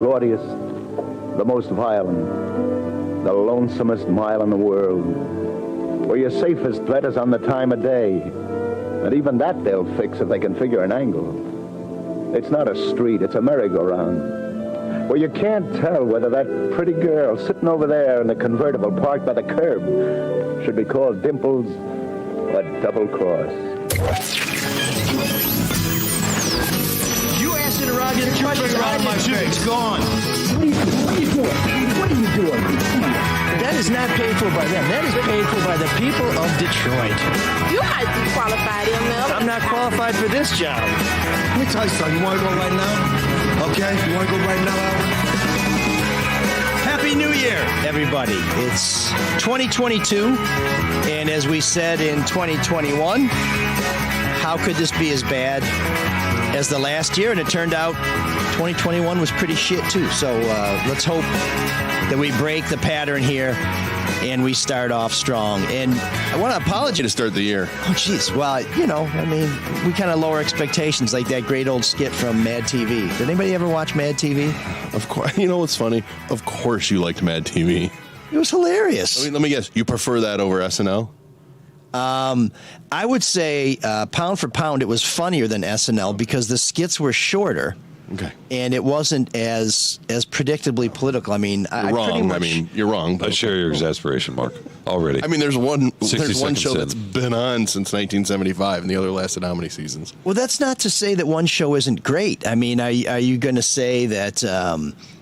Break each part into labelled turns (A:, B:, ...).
A: gaudiest, the most violent, the lonesomest mile in the world, where your safest bet is on the time of day, and even that they'll fix if they can figure an angle. It's not a street, it's a merry-go-round, where you can't tell whether that pretty girl sitting over there in the convertible parked by the curb should be called Dimples or Double Cross.
B: Interrogative question around my suit. It's gone.
C: What are you doing? What are you doing?
B: That is not paid for by them. That is paid for by the people of Detroit.
D: You might be qualified, ML.
B: I'm not qualified for this job.
E: Let me tell you something. You want to go right now? Okay? You want to go right now?
B: Happy New Year, everybody. It's 2022, and as we said in 2021, how could this be as bad as the last year? And it turned out 2021 was pretty shit too. So let's hope that we break the pattern here and we start off strong. And I want to apologize
F: to start the year.
B: Oh, jeez. Well, you know, I mean, we kind of lower expectations, like that great old skit from Mad TV. Did anybody ever watch Mad TV?
F: Of course. You know what's funny? Of course you liked Mad TV.
B: It was hilarious.
F: Let me guess. You prefer that over SNL?
B: I would say pound for pound, it was funnier than SNL because the skits were shorter.
F: Okay.
B: And it wasn't as predictably political. I mean,
F: you're wrong. I mean, you're wrong.
G: I share your exasperation, Mark, already.
F: I mean, there's one show
G: in.
F: that's been on since 1975, and the other lasted how many seasons?
B: Well, that's not to say that one show isn't great. I mean, are you going to say that?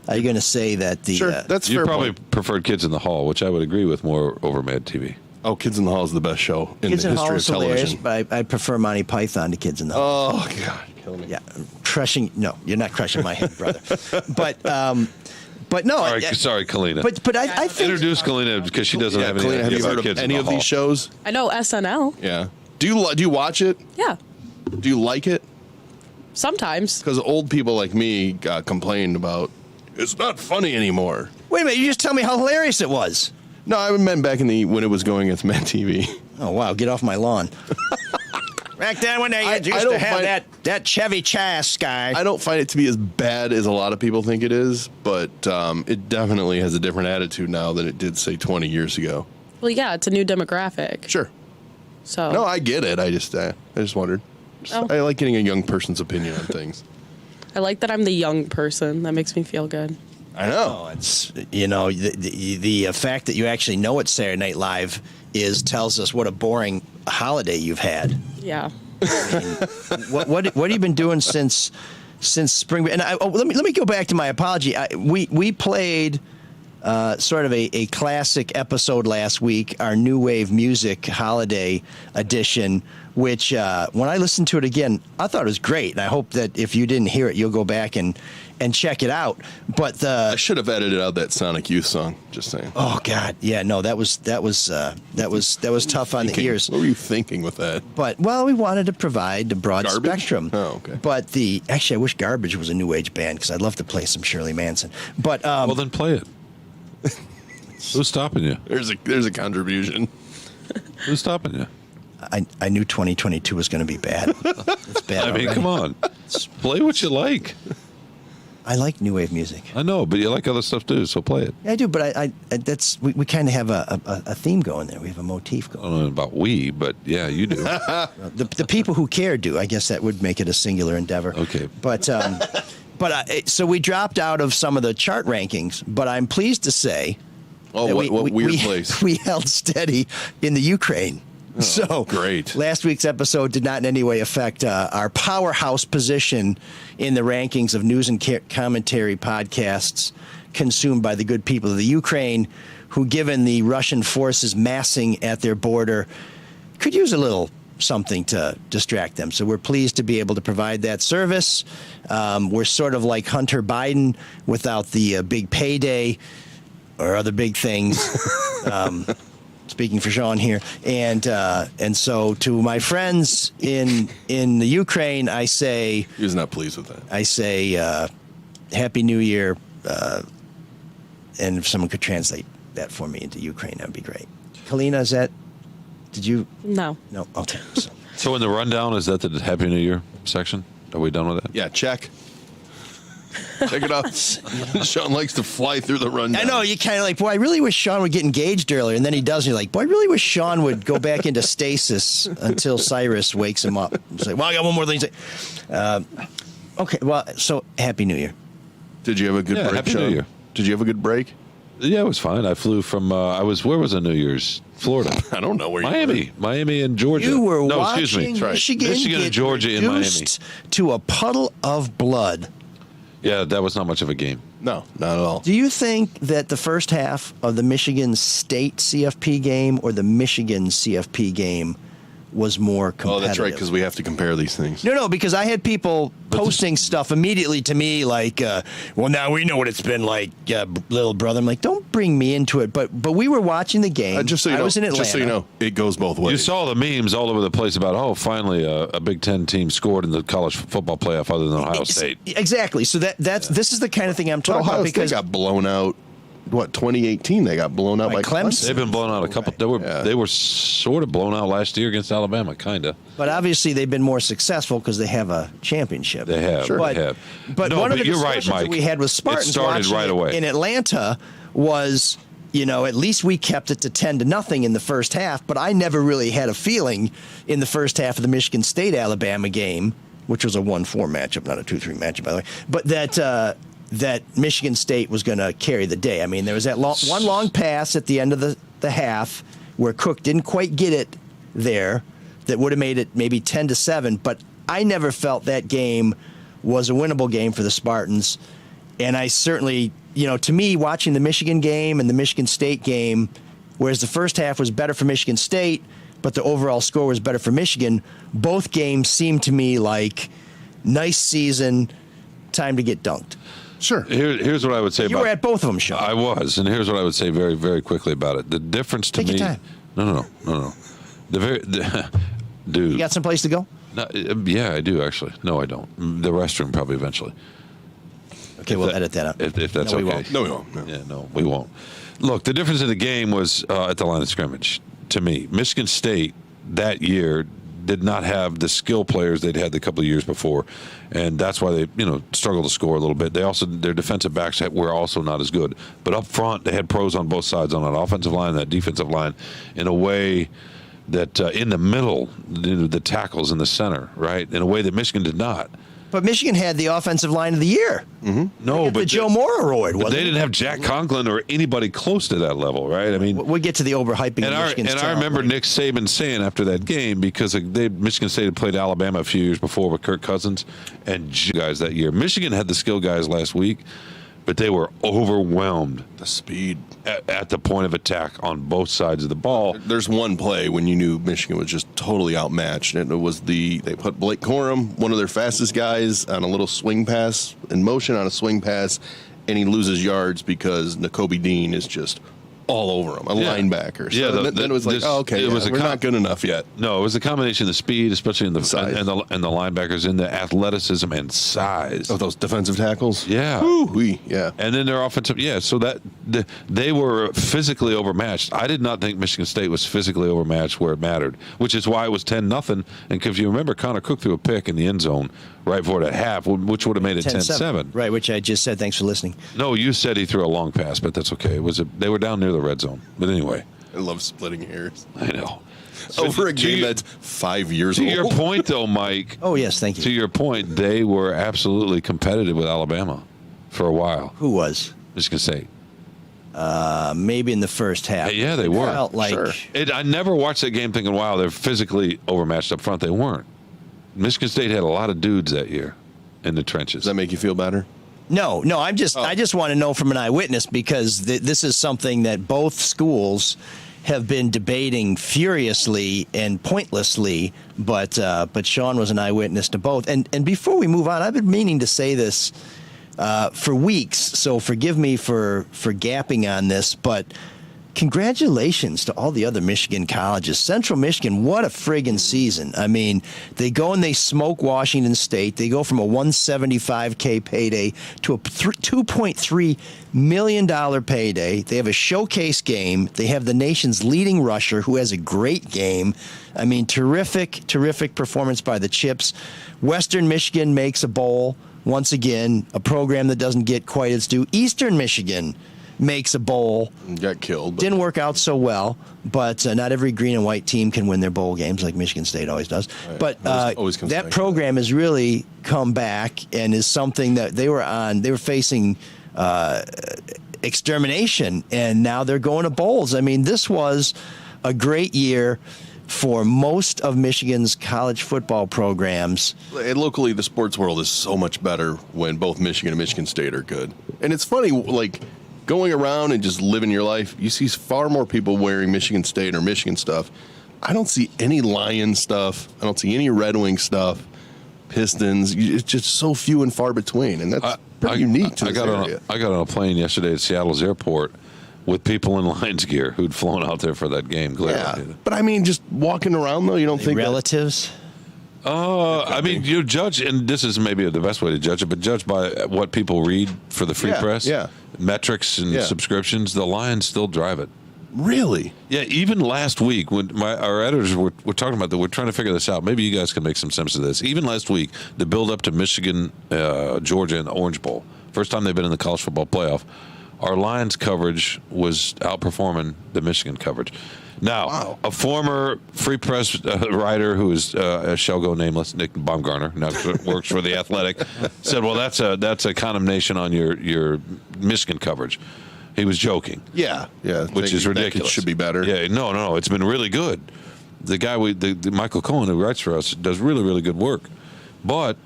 B: Are you going to say that the?
F: Sure, that's
G: you
F: fair
G: probably
F: point.
G: preferred Kids in the Hall, which I would agree with more over Mad TV.
F: Oh, Kids in the Hall is the best show in
B: Kids
F: the
B: in the Hall
F: history of
B: is hilarious,
F: television.
B: but I prefer Monty Python to Kids in the Hall.
F: Oh God, killing me.
B: Yeah, crushing. No, you're not crushing my head, brother. But no.
G: Sorry, Kalina.
B: But I think
G: Introduce Kalina because she doesn't have any
F: Kalina, have
G: idea
F: you
G: about
F: heard of
G: Kids in
F: any
G: the
F: of
G: Hall.
F: these shows?
D: I know SNL.
F: Yeah. Do you watch it?
D: Yeah,
F: Do you like it?
D: sometimes.
F: Because old people like me complained about it's not funny anymore.
B: Wait a minute, you just tell me how hilarious it was.
F: No, I meant back in when it was going as Mad TV.
B: Oh wow, get off my lawn. Back then when they
F: I
B: used
F: don't
B: to have
F: find-
B: that Chevy Chase guy.
F: I don't find it to be as bad as a lot of people think it is, but it definitely has a different attitude now than it did, say, 20 years ago.
D: Well, yeah, it's a new demographic.
F: Sure.
D: So
F: No, I get it. I just wondered.
D: Oh.
F: I like getting a young person's opinion on things.
D: I like that I'm the young person. That makes me feel good.
F: I know.
B: Oh, it's the fact that you actually know it's Saturday Night Live tells us what a boring holiday you've had.
D: Yeah.
B: What have you been doing since spring? And let me go back to my apology. We played sort of a classic episode last week, our New Wave Music Holiday Edition, which when I listened to it again, I thought it was great. And I hope that if you didn't hear it, you'll go back and check it out. But
F: I should have edited out that Sonic Youth song. Just saying.
B: Oh God, yeah, no, that was tough on the ears.
F: What were you thinking with that?
B: But we wanted to provide the broad
F: Garbage?
B: spectrum.
F: Oh, okay.
B: But actually, I wish Garbage was a new age band because I'd love to play some Shirley Manson. But
G: Well, then play it. Who's stopping you?
F: There's a contribution.
G: Who's stopping you?
B: I knew 2022 was going to be bad. It's bad.
G: I mean,
B: already.
G: come on. Play what you like.
B: I like new wave music.
G: I know, but you like other stuff too, so play it.
B: Yeah, I do, but I that's we kind of have a theme going there. We have a motif going.
G: I don't know about we, but yeah, you do.
B: The people who care do. I guess that would make it a singular endeavor.
G: Okay.
B: But so we dropped out of some of the chart rankings, but I'm pleased to say
F: Oh,
B: that
F: what weird place.
B: we held steady in the Ukraine. So
F: great.
B: Last week's episode did not in any way affect our powerhouse position in the rankings of news and commentary podcasts consumed by the good people of the Ukraine, who, given the Russian forces massing at their border, could use a little something to distract them. So we're pleased to be able to provide that service. We're sort of like Hunter Biden without the big payday or other big things. Speaking for Sean here, and so to my friends in the Ukraine, I say
F: He was not pleased with that.
B: I say Happy New Year, and if someone could translate that for me into Ukraine, that'd be great. Kalina, is that? Did you?
D: No.
B: No. Okay.
G: So in the rundown, is that the Happy New Year section? Are we done with that?
F: Yeah, check. Check it out. Sean likes to fly through the rundown.
B: I know, you kind of like, boy, I really wish Sean would get engaged earlier. And then he does, and you're like, boy, I really wish Sean would go back into stasis until Cyrus wakes him up. It's like, well, I got one more thing to say. Okay, well, so Happy New Year.
F: Did you have a good break,
G: Happy
F: Sean?
G: New Year.
F: Did you have a good break?
G: Yeah, it was fine. I flew from, where was I New Year's? Florida.
F: I don't know where you
G: Miami. Miami and Georgia.
B: You were
G: no,
B: watching
G: excuse me.
F: That's right.
B: Michigan,
G: Michigan and
B: get
G: Georgia in Miami.
B: reduced to a puddle of blood.
G: Yeah, that was not much of a game.
F: No, not at all.
B: Do you think that the first half of the Michigan State CFP game or the Michigan CFP game was more competitive?
F: Oh, that's right, because we have to compare these things.
B: No, because I had people posting stuff immediately to me like, well, now we know what it's been like, little brother. I'm like, don't bring me into it. But we were watching the game.
F: Just so you
B: I
F: know,
B: was in Atlanta.
F: just so you know, it goes both ways.
G: You saw the memes all over the place about, finally a Big Ten team scored in the college football playoff other than Ohio State.
B: Exactly. So this is the kind of thing I'm
F: But
B: talking
F: Ohio
B: about
F: State
B: because
F: got blown out. What, 2018? They got blown out
B: By
F: by
B: Clemson.
G: They've been blown out a couple. They were sort of blown out last year against Alabama, kind of.
B: But obviously, they've been more successful because they have a championship.
G: They have.
F: Sure.
B: But,
G: They have.
B: but
G: No,
B: one of the
G: you're right,
B: discussions that
G: Mike.
B: we had with Spartans
G: It started
B: watching
G: right
B: it
G: away
B: in Atlanta was, at least we kept it to 10-0 in the first half. But I never really had a feeling in the first half of the Michigan State-Alabama game, which was a 1-4 matchup, not a 2-3 matchup, by the way, but that Michigan State was going to carry the day. I mean, there was that one long pass at the end of the half where Cook didn't quite get it there that would have made it maybe 10-7, but I never felt that game was a winnable game for the Spartans. And I certainly, to me, watching the Michigan game and the Michigan State game, whereas the first half was better for Michigan State, but the overall score was better for Michigan, both games seemed to me like nice season, time to get dunked.
F: Sure.
G: Here's what I would say
B: You
G: about
B: were at both of them, Sean.
G: I was, and here's what I would say very, very quickly about it. The difference to
B: Take
G: me.
B: your time.
G: No. Dude.
B: You got someplace to go?
G: No, yeah, I do actually. No, I don't. The restroom probably eventually.
B: Okay, we'll edit that out.
G: If that's
B: No,
G: okay.
B: we won't.
F: No, we won't. No.
G: Yeah, no, we won't. Look, the difference in the game was at the line of scrimmage. To me, Michigan State that year did not have the skill players they'd had the couple of years before, and that's why they struggled to score a little bit. They also their defensive backs were also not as good, but up front they had pros on both sides on that offensive line and that defensive line in a way that in the middle, the tackles in the center, right, in a way that Michigan did not.
B: But Michigan had the offensive line of the year.
G: No,
B: The
G: but
B: Joe Moore Award,
G: but
B: wasn't
G: they
B: it?
G: didn't have Jack Conklin or anybody close to that level, right? I mean,
B: We'll get to the overhyping
G: And
B: of Michigan's
G: I
B: talent
G: remember
B: later.
G: Nick Saban saying after that game, because Michigan State had played Alabama a few years before with Kirk Cousins and guys that year. Michigan had the skill guys last week, but they were overwhelmed
F: The speed.
G: at the point of attack on both sides of the ball.
F: There's one play when you knew Michigan was just totally outmatched, and it was they put Blake Corum, one of their fastest guys, on a little swing pass, in motion on a swing pass, and he loses yards because Nakobe Dean is just all over him, a
G: Yeah.
F: linebacker. So
G: Yeah,
F: then it was like, we're not good enough yet.
G: No, it was a combination of the speed, especially in the
F: Size.
G: and the linebackers, in the athleticism and size.
F: Oh, those defensive tackles?
G: Yeah.
F: Woo-wee, yeah.
G: And then their offensive, so that they were physically overmatched. I did not think Michigan State was physically overmatched where it mattered, which is why it was 10-0. And if you remember, Connor Cook threw a pick in the end zone right before that half, which would have made it 10-7.
B: Right, which I just said. Thanks for listening.
G: No, you said he threw a long pass, but that's okay. They were down near the red zone. But anyway,
F: I love splitting hairs.
G: I know.
F: Over a
G: To
F: game
G: your-
F: that's 5 years
G: To
F: old.
G: your point, though, Mike.
B: Oh, yes, thank
G: To
B: you.
G: your point, they were absolutely competitive with Alabama for a while.
B: Who was?
G: Michigan State.
B: Maybe in the first half.
G: Yeah, they were.
B: Felt like
F: Sure.
G: I never watched that game thinking, wow, they're physically overmatched up front. They weren't. Michigan State had a lot of dudes that year in the trenches.
F: Does that make you feel better?
B: No. I just want to know from an eyewitness because this is something that both schools have been debating furiously and pointlessly. But Sean was an eyewitness to both. And before we move on, I've been meaning to say this for weeks, so forgive me for gapping on this, but congratulations to all the other Michigan colleges. Central Michigan, what a friggin' season. I mean, they go and they smoke Washington State. They go from a $175K payday to a $2.3 million payday. They have a showcase game. They have the nation's leading rusher who has a great game. I mean, terrific performance by the Chips. Western Michigan makes a bowl. once again, a program that doesn't get quite its due. Eastern Michigan makes a bowl.
F: Got killed.
B: Didn't work out so well, but not every green and white team can win their bowl games like Michigan State always does.
F: Right.
B: But
F: Always comes back
B: that
F: to
B: program has really come back and is something that they were facing extermination, and now they're going to bowls. I mean, this was a great year for most of Michigan's college football programs.
F: And locally, the sports world is so much better when both Michigan and Michigan State are good. And it's funny, like, going around and just living your life, you see far more people wearing Michigan State or Michigan stuff. I don't see any Lions stuff. I don't see any Red Wing stuff. Pistons. It's just so few and far between, and that's pretty unique to this area.
G: I got on a plane yesterday at Seattle's airport with people in Lions gear who'd flown out there for that game.
F: Yeah, but I mean, just walking around though, you don't think
B: relatives?
G: I mean, you judge, and this is maybe the best way to judge it, but judge by what people read for the free press, metrics and subscriptions. The Lions still drive it.
F: Really?
G: Yeah, even last week when our editors were talking about that, we're trying to figure this out. Maybe you guys can make some sense of this. Even last week, the build up to Michigan, Georgia, and the Orange Bowl, first time they've been in the college football playoff, our Lions coverage was outperforming the Michigan coverage. Now, a former Free Press writer who is shall go nameless, Nick Baumgartner, now works for the Athletic, said, "Well, that's a condemnation on your Michigan coverage." He was joking.
F: Yeah,
G: which is ridiculous.
F: It should be better.
G: Yeah, no, it's been really good. The guy the Michael Cohen who writes for us does really, really good work. But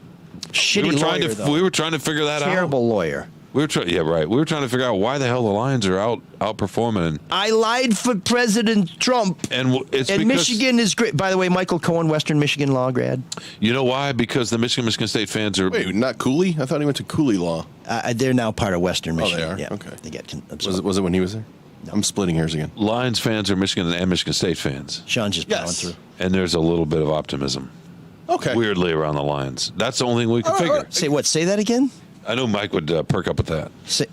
G: we were trying to figure that out.
B: Terrible lawyer.
G: We were trying to figure out why the hell the Lions are outperforming.
B: I lied for President Trump.
G: And it's because
B: Michigan is great. By the way, Michael Cohen, Western Michigan law grad.
G: You know why? Because the Michigan State fans are.
F: Wait, not Cooley? I thought he went to Cooley Law.
B: They're now part of Western Michigan.
F: Oh, they are?
B: Yeah.
F: Okay.
B: They get
F: Was it when he was there? No. I'm splitting hairs again.
G: Lions fans are Michigan and Michigan State fans.
B: Sean's just plowing through.
G: And there's a little bit of optimism.
F: Okay.
G: Weirdly around the Lions. That's the only thing we can figure.
B: Say that again?
G: I know Mike would perk up with that.
B: Say,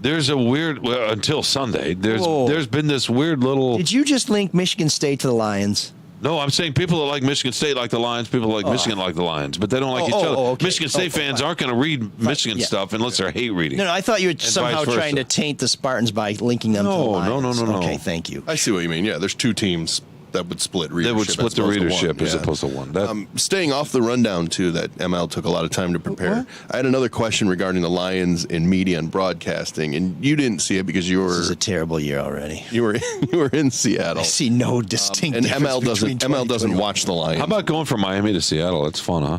G: There's a weird until Sunday. There's been this weird little.
B: Did you just link Michigan State to the Lions?
G: No, I'm saying people that like Michigan State like the Lions. People that like Michigan like the Lions, but they don't like each other.
B: Okay.
G: Michigan State fans aren't going to read Michigan stuff unless they're hate reading.
B: No, I thought you were somehow trying to taint the Spartans by linking them to the Lions.
G: No.
B: Okay, thank you.
F: I see what you mean. Yeah, there's two teams that would split readership.
G: They would split the readership as opposed to one.
F: Staying off the rundown, too, that ML took a lot of time to prepare. I had another question regarding the Lions in media and broadcasting, and you didn't see it because you were...
B: This is a terrible year already.
F: You were in Seattle.
B: I see no distinct
F: and
B: difference
F: ML doesn't watch the Lions.
G: How about going from Miami to Seattle? It's fun, huh?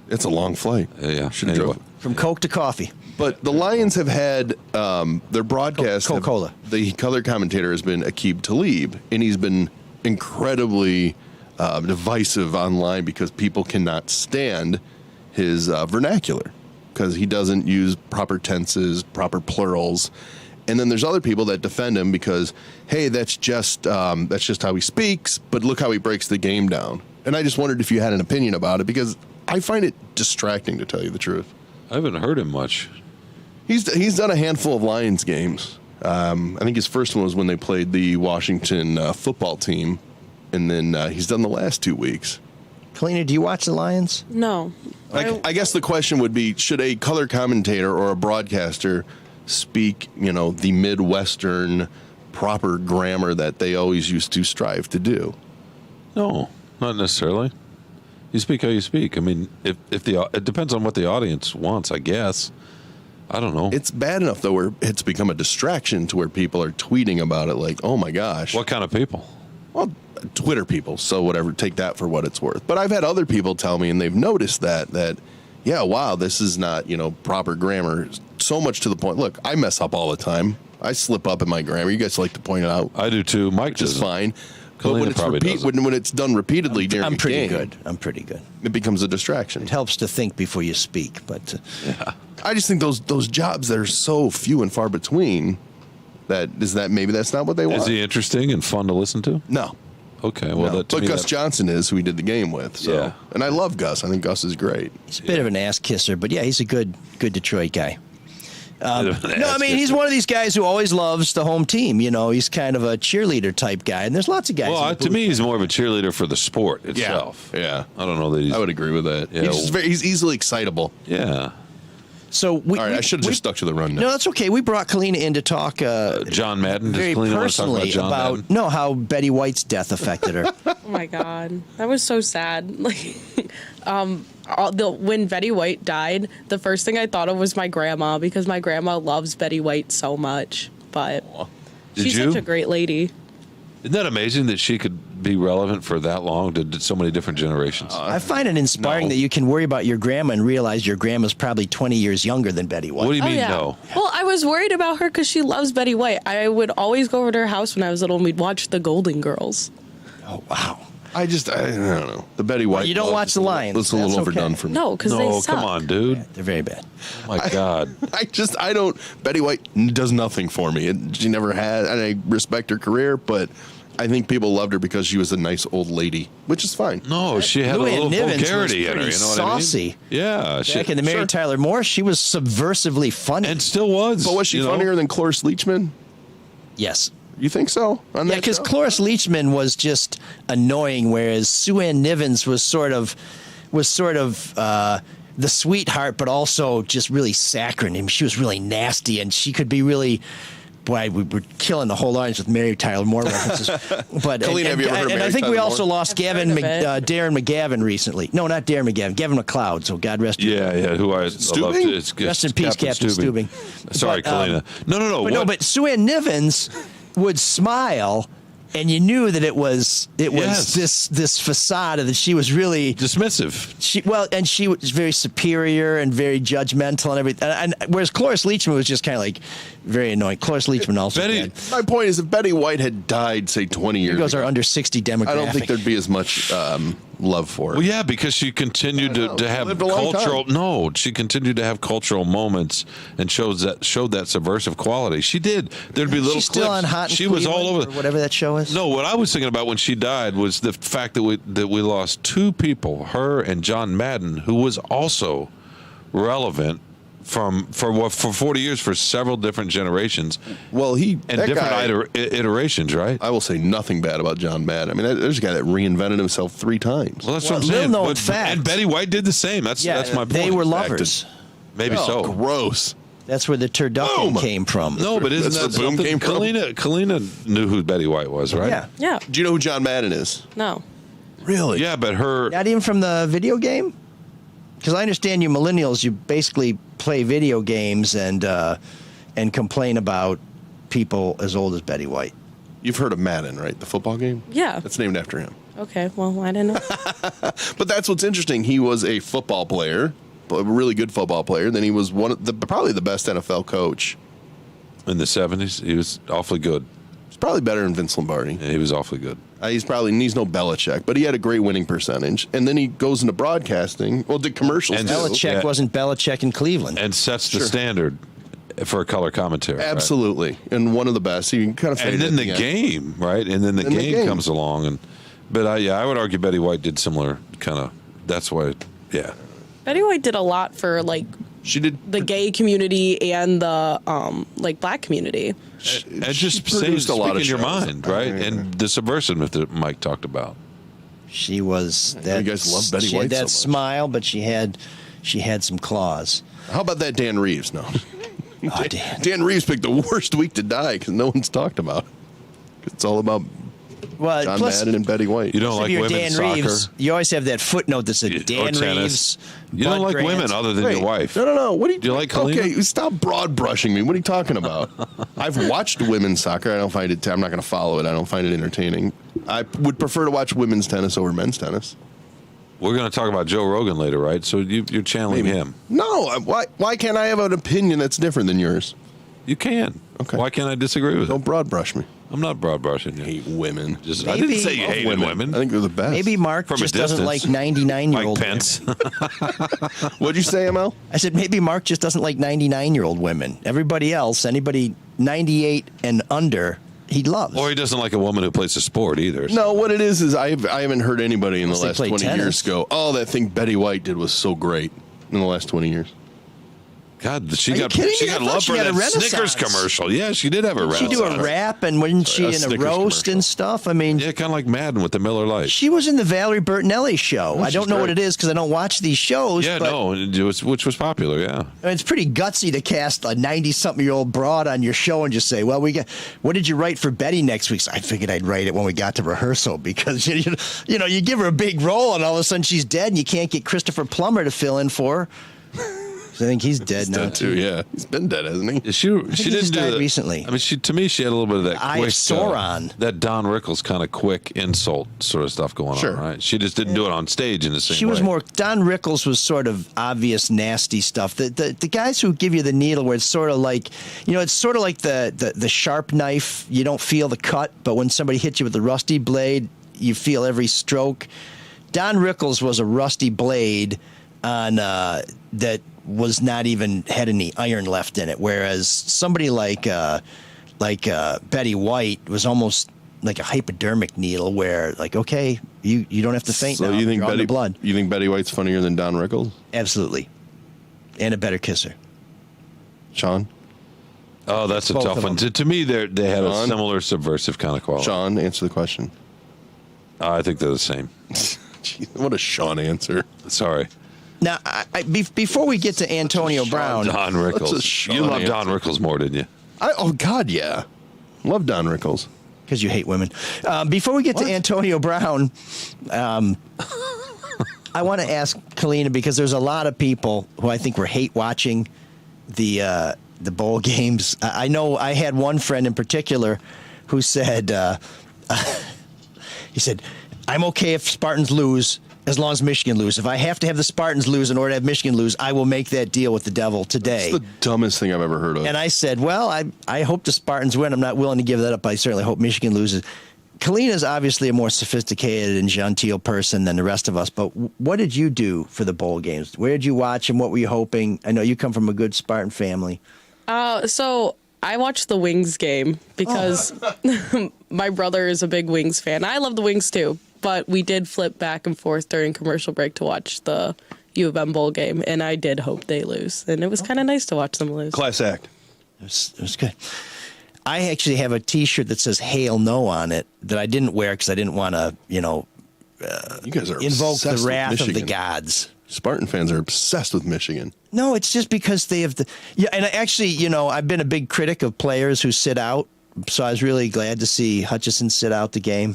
F: It's a long flight.
G: Yeah.
F: Should have drove.
B: From Coke to coffee.
F: But the Lions have had their broadcast...
B: Coca-Cola.
F: The color commentator has been Aqib Talib, and he's been incredibly divisive online because people cannot stand his vernacular because he doesn't use proper tenses, proper plurals. And then there's other people that defend him because, hey, that's just how he speaks, but look how he breaks the game down. And I just wondered if you had an opinion about it because I find it distracting, to tell you the truth.
G: I haven't heard him much.
F: He's done a handful of Lions games. I think his first one was when they played the Washington football team, and then he's done the last 2 weeks.
B: Kalina, do you watch the Lions?
D: No.
F: I guess the question would be, should a color commentator or a broadcaster speak, the Midwestern proper grammar that they always used to strive to do?
G: No, not necessarily. You speak how you speak. I mean, if it depends on what the audience wants, I guess. I don't know.
F: It's bad enough, though, where it's become a distraction to where people are tweeting about it like, oh, my gosh.
G: What kind of people?
F: Well, Twitter people, so whatever, take that for what it's worth. But I've had other people tell me, and they've noticed that, yeah, wow, this is not, proper grammar. So much to the point. Look, I mess up all the time. I slip up in my grammar. You guys like to point it out.
G: I do, too. Mike
F: does fine. But
G: when
F: when it's done repeatedly during
B: I'm pretty
F: a game,
B: good. I'm pretty good.
F: It becomes a distraction.
B: It helps to think before you speak, but
G: yeah.
F: I just think those jobs that are so few and far between, maybe that's not what they want.
G: Is he interesting and fun to listen to?
F: No.
G: Okay, well,
F: no. But Gus Johnson is, who we did the game with. So.
G: Yeah.
F: And I love Gus. I think Gus is great.
B: He's a bit of an ass kisser, but yeah, he's a good Detroit guy. He's one of these guys who always loves the home team. He's kind of a cheerleader type guy, and there's lots of guys.
G: Well, to me, he's more of a cheerleader for the sport itself.
F: Yeah.
G: I don't know that
F: I would agree with that.
G: Yeah.
F: He's easily excitable.
G: Yeah.
B: So we,
F: All right, I should have just stuck to the rundown.
B: No, that's okay. We brought Kalina in to talk
G: John Madden. Does
B: very
G: Kalina want to talk
B: personally
G: John Madden?
B: about how Betty White's death affected her.
D: Oh my god, that was so sad. Like, when Betty White died, the first thing I thought of was my grandma because my grandma loves Betty White so much. But
G: Did
D: she's
G: you?
D: such a great lady.
G: Isn't that amazing that she could be relevant for that long to so many different generations?
B: I find it inspiring
F: No.
B: that you can worry about your grandma and realize your grandma's probably 20 years younger than Betty White.
G: What do you
D: Oh
G: mean,
D: yeah.
G: no?
D: Well, I was worried about her because she loves Betty White. I would always go over to her house when I was little and we'd watch The Golden Girls.
B: Oh, wow.
F: I don't know. The Betty White.
B: you don't
F: love
B: watch
F: is
B: The
F: a little-
B: Lions.
F: It's a little
B: That's
F: overdone
B: okay.
F: for me.
D: No, because they
G: No,
D: suck.
G: come on, dude.
B: They're very bad.
G: Oh my God.
F: I don't. Betty White does nothing for me. She never had, and I respect her career, but I think people loved her because she was a nice old lady, which is fine.
G: No, she had a
B: Luann
G: little
B: Nivens
G: vulgarity
B: was
G: in her.
B: pretty
G: You know what I mean?
B: saucy.
G: Yeah,
B: Back in the Mary
F: sure.
B: Tyler Moore, she was subversively funny.
G: and still was.
F: But was she
G: you know?
F: funnier than Cloris Leachman?
B: yes.
F: You think so? On
B: Yeah,
F: that
B: because
F: show?
B: Cloris Leachman was just annoying, whereas Sue Ann Nivens was sort of the sweetheart, but also just really saccharine. I mean, she was really nasty, and she could be really. Boy, we were killing the whole audience with Mary Tyler Moore references. But
F: Colleen, have you ever heard of
B: and I
F: Mary
B: think we
F: Tyler
B: also
F: Moore?
B: lost
D: I've heard of it.
B: Darren McGavin recently. No, not Darren McGavin. Gavin McLeod. So God rest.
G: Yeah, who I love.
F: Stubing?
G: It's
B: Rest in peace, Captain Stubing.
G: Sorry,
B: But,
G: Kalina. No.
B: But no, but Sue Ann Nivens would smile, and you knew that it was
G: Yes.
B: this facade that she was really
G: dismissive.
B: she was very superior and very judgmental and everything. And whereas Cloris Leachman was just kind of like very annoying. Cloris Leachman also.
G: Betty-
B: dead.
F: My point is, if Betty White had died, say 20 years
B: Those
F: ago,
B: are under 60 demographic.
F: I don't think there'd be as much love for her.
G: Well, yeah, because she continued
F: I know.
G: to
F: She
G: have
F: lived a long
G: cultural.
F: time.
G: No, she continued to have cultural moments and showed that subversive quality. She did. There'd be little
B: She's still
G: clips.
B: on Hot in
G: She was all
B: Cleveland,
G: over.
B: or whatever that show is.
G: No, what I was thinking about when she died was the fact that we lost two people, her and John Madden, who was also relevant for 40 years for several different generations
F: Well,
G: and
F: that
G: different
F: guy,
G: iterations, right?
F: I will say nothing bad about John Madden. I mean, there's a guy that reinvented himself 3 times.
G: Well, that's
B: Well,
G: what I'm saying.
B: little known
G: But-
B: fact.
G: and Betty White did the same. That's my point.
B: They were
G: Back to-
B: lovers.
G: Maybe
F: Oh,
G: so.
F: gross.
B: That's where the turducken
F: Boom.
B: came from.
G: No, but isn't
F: That's
G: that
F: where Boom
G: something?
F: came from.
G: Kalina knew who Betty White was, right?
B: Yeah.
D: Yeah.
F: Do you know who John Madden is?
D: No.
F: Really?
G: Yeah, but her.
B: Not even from the video game? Because I understand you millennials, you basically play video games and complain about people as old as Betty White.
F: You've heard of Madden, right? The football game?
D: Yeah.
F: That's named after him.
D: Okay. Well, I didn't know.
F: But that's what's interesting. He was a football player, a really good football player. Then he was probably the best NFL coach.
G: In the 70s, he was awfully good.
F: He's probably better than Vince Lombardi.
G: Yeah, he was awfully good.
F: He's no Belichick, but he had a great winning percentage. And then he goes into broadcasting. Well, did commercials
G: And
F: too.
B: Belichick
G: Yeah.
B: wasn't Belichick in Cleveland.
G: And sets the
F: Sure.
G: standard for a color commentary. right?
F: Absolutely, and one of the best. He kind of
G: And
F: faded
G: then
F: at
G: the
F: end.
G: game, right? And then the
F: And the
G: game
F: game.
G: comes along. But I would argue Betty White did similar kind of. That's why, yeah.
D: Betty White did a lot for like
F: She did.
D: the gay community and the like black community.
G: And just saying,
F: produced a lot of
G: speaking your
F: shows.
G: mind, right?
F: Yeah.
G: And the subversiveness that Mike talked about.
B: She was that.
F: You guys love Betty
B: she
F: White
B: had that
F: so much.
B: smile, but she had some claws.
F: How about that Dan Reeves? No.
B: Oh, Dan.
F: Dan Reeves picked the worst week to die because no one's talked about. It's all about
B: Well,
F: John
B: plus,
F: Madden and Betty White.
G: You don't
B: if
G: like
B: you're
G: women's
B: Dan
G: soccer
B: Reeves, you always have that footnote that said
G: or
B: Dan
G: tennis.
B: Reeves.
G: You don't
B: Bud
G: like
B: Grant.
G: women other than
F: Wait,
G: your wife.
F: No. What do you
G: Do you like Kalina?
F: Okay, stop broad brushing me. What are you talking about? I've watched women's soccer. I don't find it. I'm not going to follow it. I don't find it entertaining. I would prefer to watch women's tennis over men's tennis.
G: We're going to talk about Joe Rogan later, right? So you're channeling him.
F: No. Why can't I have an opinion that's different than yours?
G: You can.
F: Okay.
G: Why can't I disagree with
F: Don't
G: it?
F: broad brush me.
G: I'm not broad brushing you.
F: Hate women.
G: Just, I
B: Maybe-
G: didn't say you
F: Love
G: hated women.
F: I think they're the best.
B: Maybe Mark
G: From a
B: just doesn't like
G: distance.
B: 99-year-old
G: Mike
B: women.
G: Pence.
F: What'd you say, ML?
B: I said maybe Mark just doesn't like 99-year-old women. Everybody else, anybody 98 and under, he loves.
G: Or he doesn't like a woman who plays a sport either.
F: No, what it is I haven't heard anybody in the
B: Unless they
F: last
B: play
F: 20
B: tennis.
F: years go, oh, that thing Betty White did was so great in the last 20 years.
G: God, she
B: Are you
G: got
B: kidding
G: she
B: me? I
G: got
B: thought
G: love
B: she
G: for
B: had a
G: that Snickers
B: renaissance.
G: commercial. Yeah, she did have a
B: She
G: renaissance.
B: do a rap, and wasn't she
F: A
B: in a
F: Snickers
B: roast
F: commercial.
B: and stuff? I mean,
G: Yeah, kind of like Madden with the Miller Lite.
B: she was in the Valerie Bertinelli show. I don't
F: she's
B: know what
F: great.
B: it is because I don't watch these shows.
G: Yeah,
B: but
G: no, which was popular. Yeah,
B: I mean, it's pretty gutsy to cast a 90-something-year-old broad on your show and just say, well, what did you write for Betty next week? So I figured I'd write it when we got to rehearsal because, you give her a big role and all of a sudden she's dead and you can't get Christopher Plummer to fill in for her. So I think he's dead now,
F: Dead too. Yeah, he's been dead, hasn't he?
G: she
B: he
G: didn't
B: just
G: do
B: died
G: that
B: recently.
G: I mean, to me, she had a little bit of that
B: Eye of
G: quick
B: Sauron.
G: that Don Rickles kind of quick insult sort of stuff going
F: Sure.
G: on, right? She just didn't do it on stage in the same
B: She was
G: way.
B: more, Don Rickles was sort of obvious, nasty stuff. The guys who give you the needle where it's sort of like, it's sort of like the sharp knife. You don't feel the cut, but when somebody hits you with the rusty blade, you feel every stroke. Don Rickles was a rusty blade on that was not even had any iron left in it, whereas somebody like Betty White was almost like a hypodermic needle, where like, okay, you don't have to faint
F: So
B: now.
F: you think
B: You're on the blood?
F: You think Betty White's funnier than Don Rickles?
B: Absolutely, and a better kisser.
F: Sean?
G: Oh, that's a
B: Both
G: tough
B: of
G: one.
B: them.
G: To me, they had a
F: Sean?
G: similar subversive kind of quality.
F: Sean, answer the question.
G: I think they're the same.
F: Jeez, what a Sean answer.
G: Sorry,
B: Now, before we get to Antonio Brown,
G: Don
F: That's a
G: Rickles.
F: Sean
G: You love
F: answer.
G: Don Rickles more, didn't you?
F: Oh, God, yeah. Love Don Rickles.
B: because you hate women. Before we get to Antonio Brown, I want to ask Kalina, because there's a lot of people who I think were hate watching the bowl games. I know I had one friend in particular who said, he said, I'm okay if Spartans lose as long as Michigan lose. If I have to have the Spartans lose in order to have Michigan lose, I will make that deal with the devil today.
F: It's the dumbest thing I've ever heard of.
B: And I said, well, I hope the Spartans win. I'm not willing to give that up. I certainly hope Michigan loses. Kalina's obviously a more sophisticated and genteel person than the rest of us, but what did you do for the bowl games? Where did you watch them? What were you hoping? I know you come from a good Spartan family.
D: So I watched the Wings game because my brother is a big Wings fan. I love the Wings too, but we did flip back and forth during commercial break to watch the U of M bowl game, and I did hope they lose, and it was kind of nice to watch them lose.
F: Class act.
B: It was good. I actually have a T-shirt that says "Hail No" on it that I didn't wear because I didn't want to,
F: You guys are
B: invoke the
F: obsessed with
B: wrath of the
F: Michigan.
B: gods.
F: Spartan fans are obsessed with Michigan.
B: No, it's just because they have and actually, I've been a big critic of players who sit out, so I was really glad to see Hutchison sit out the game.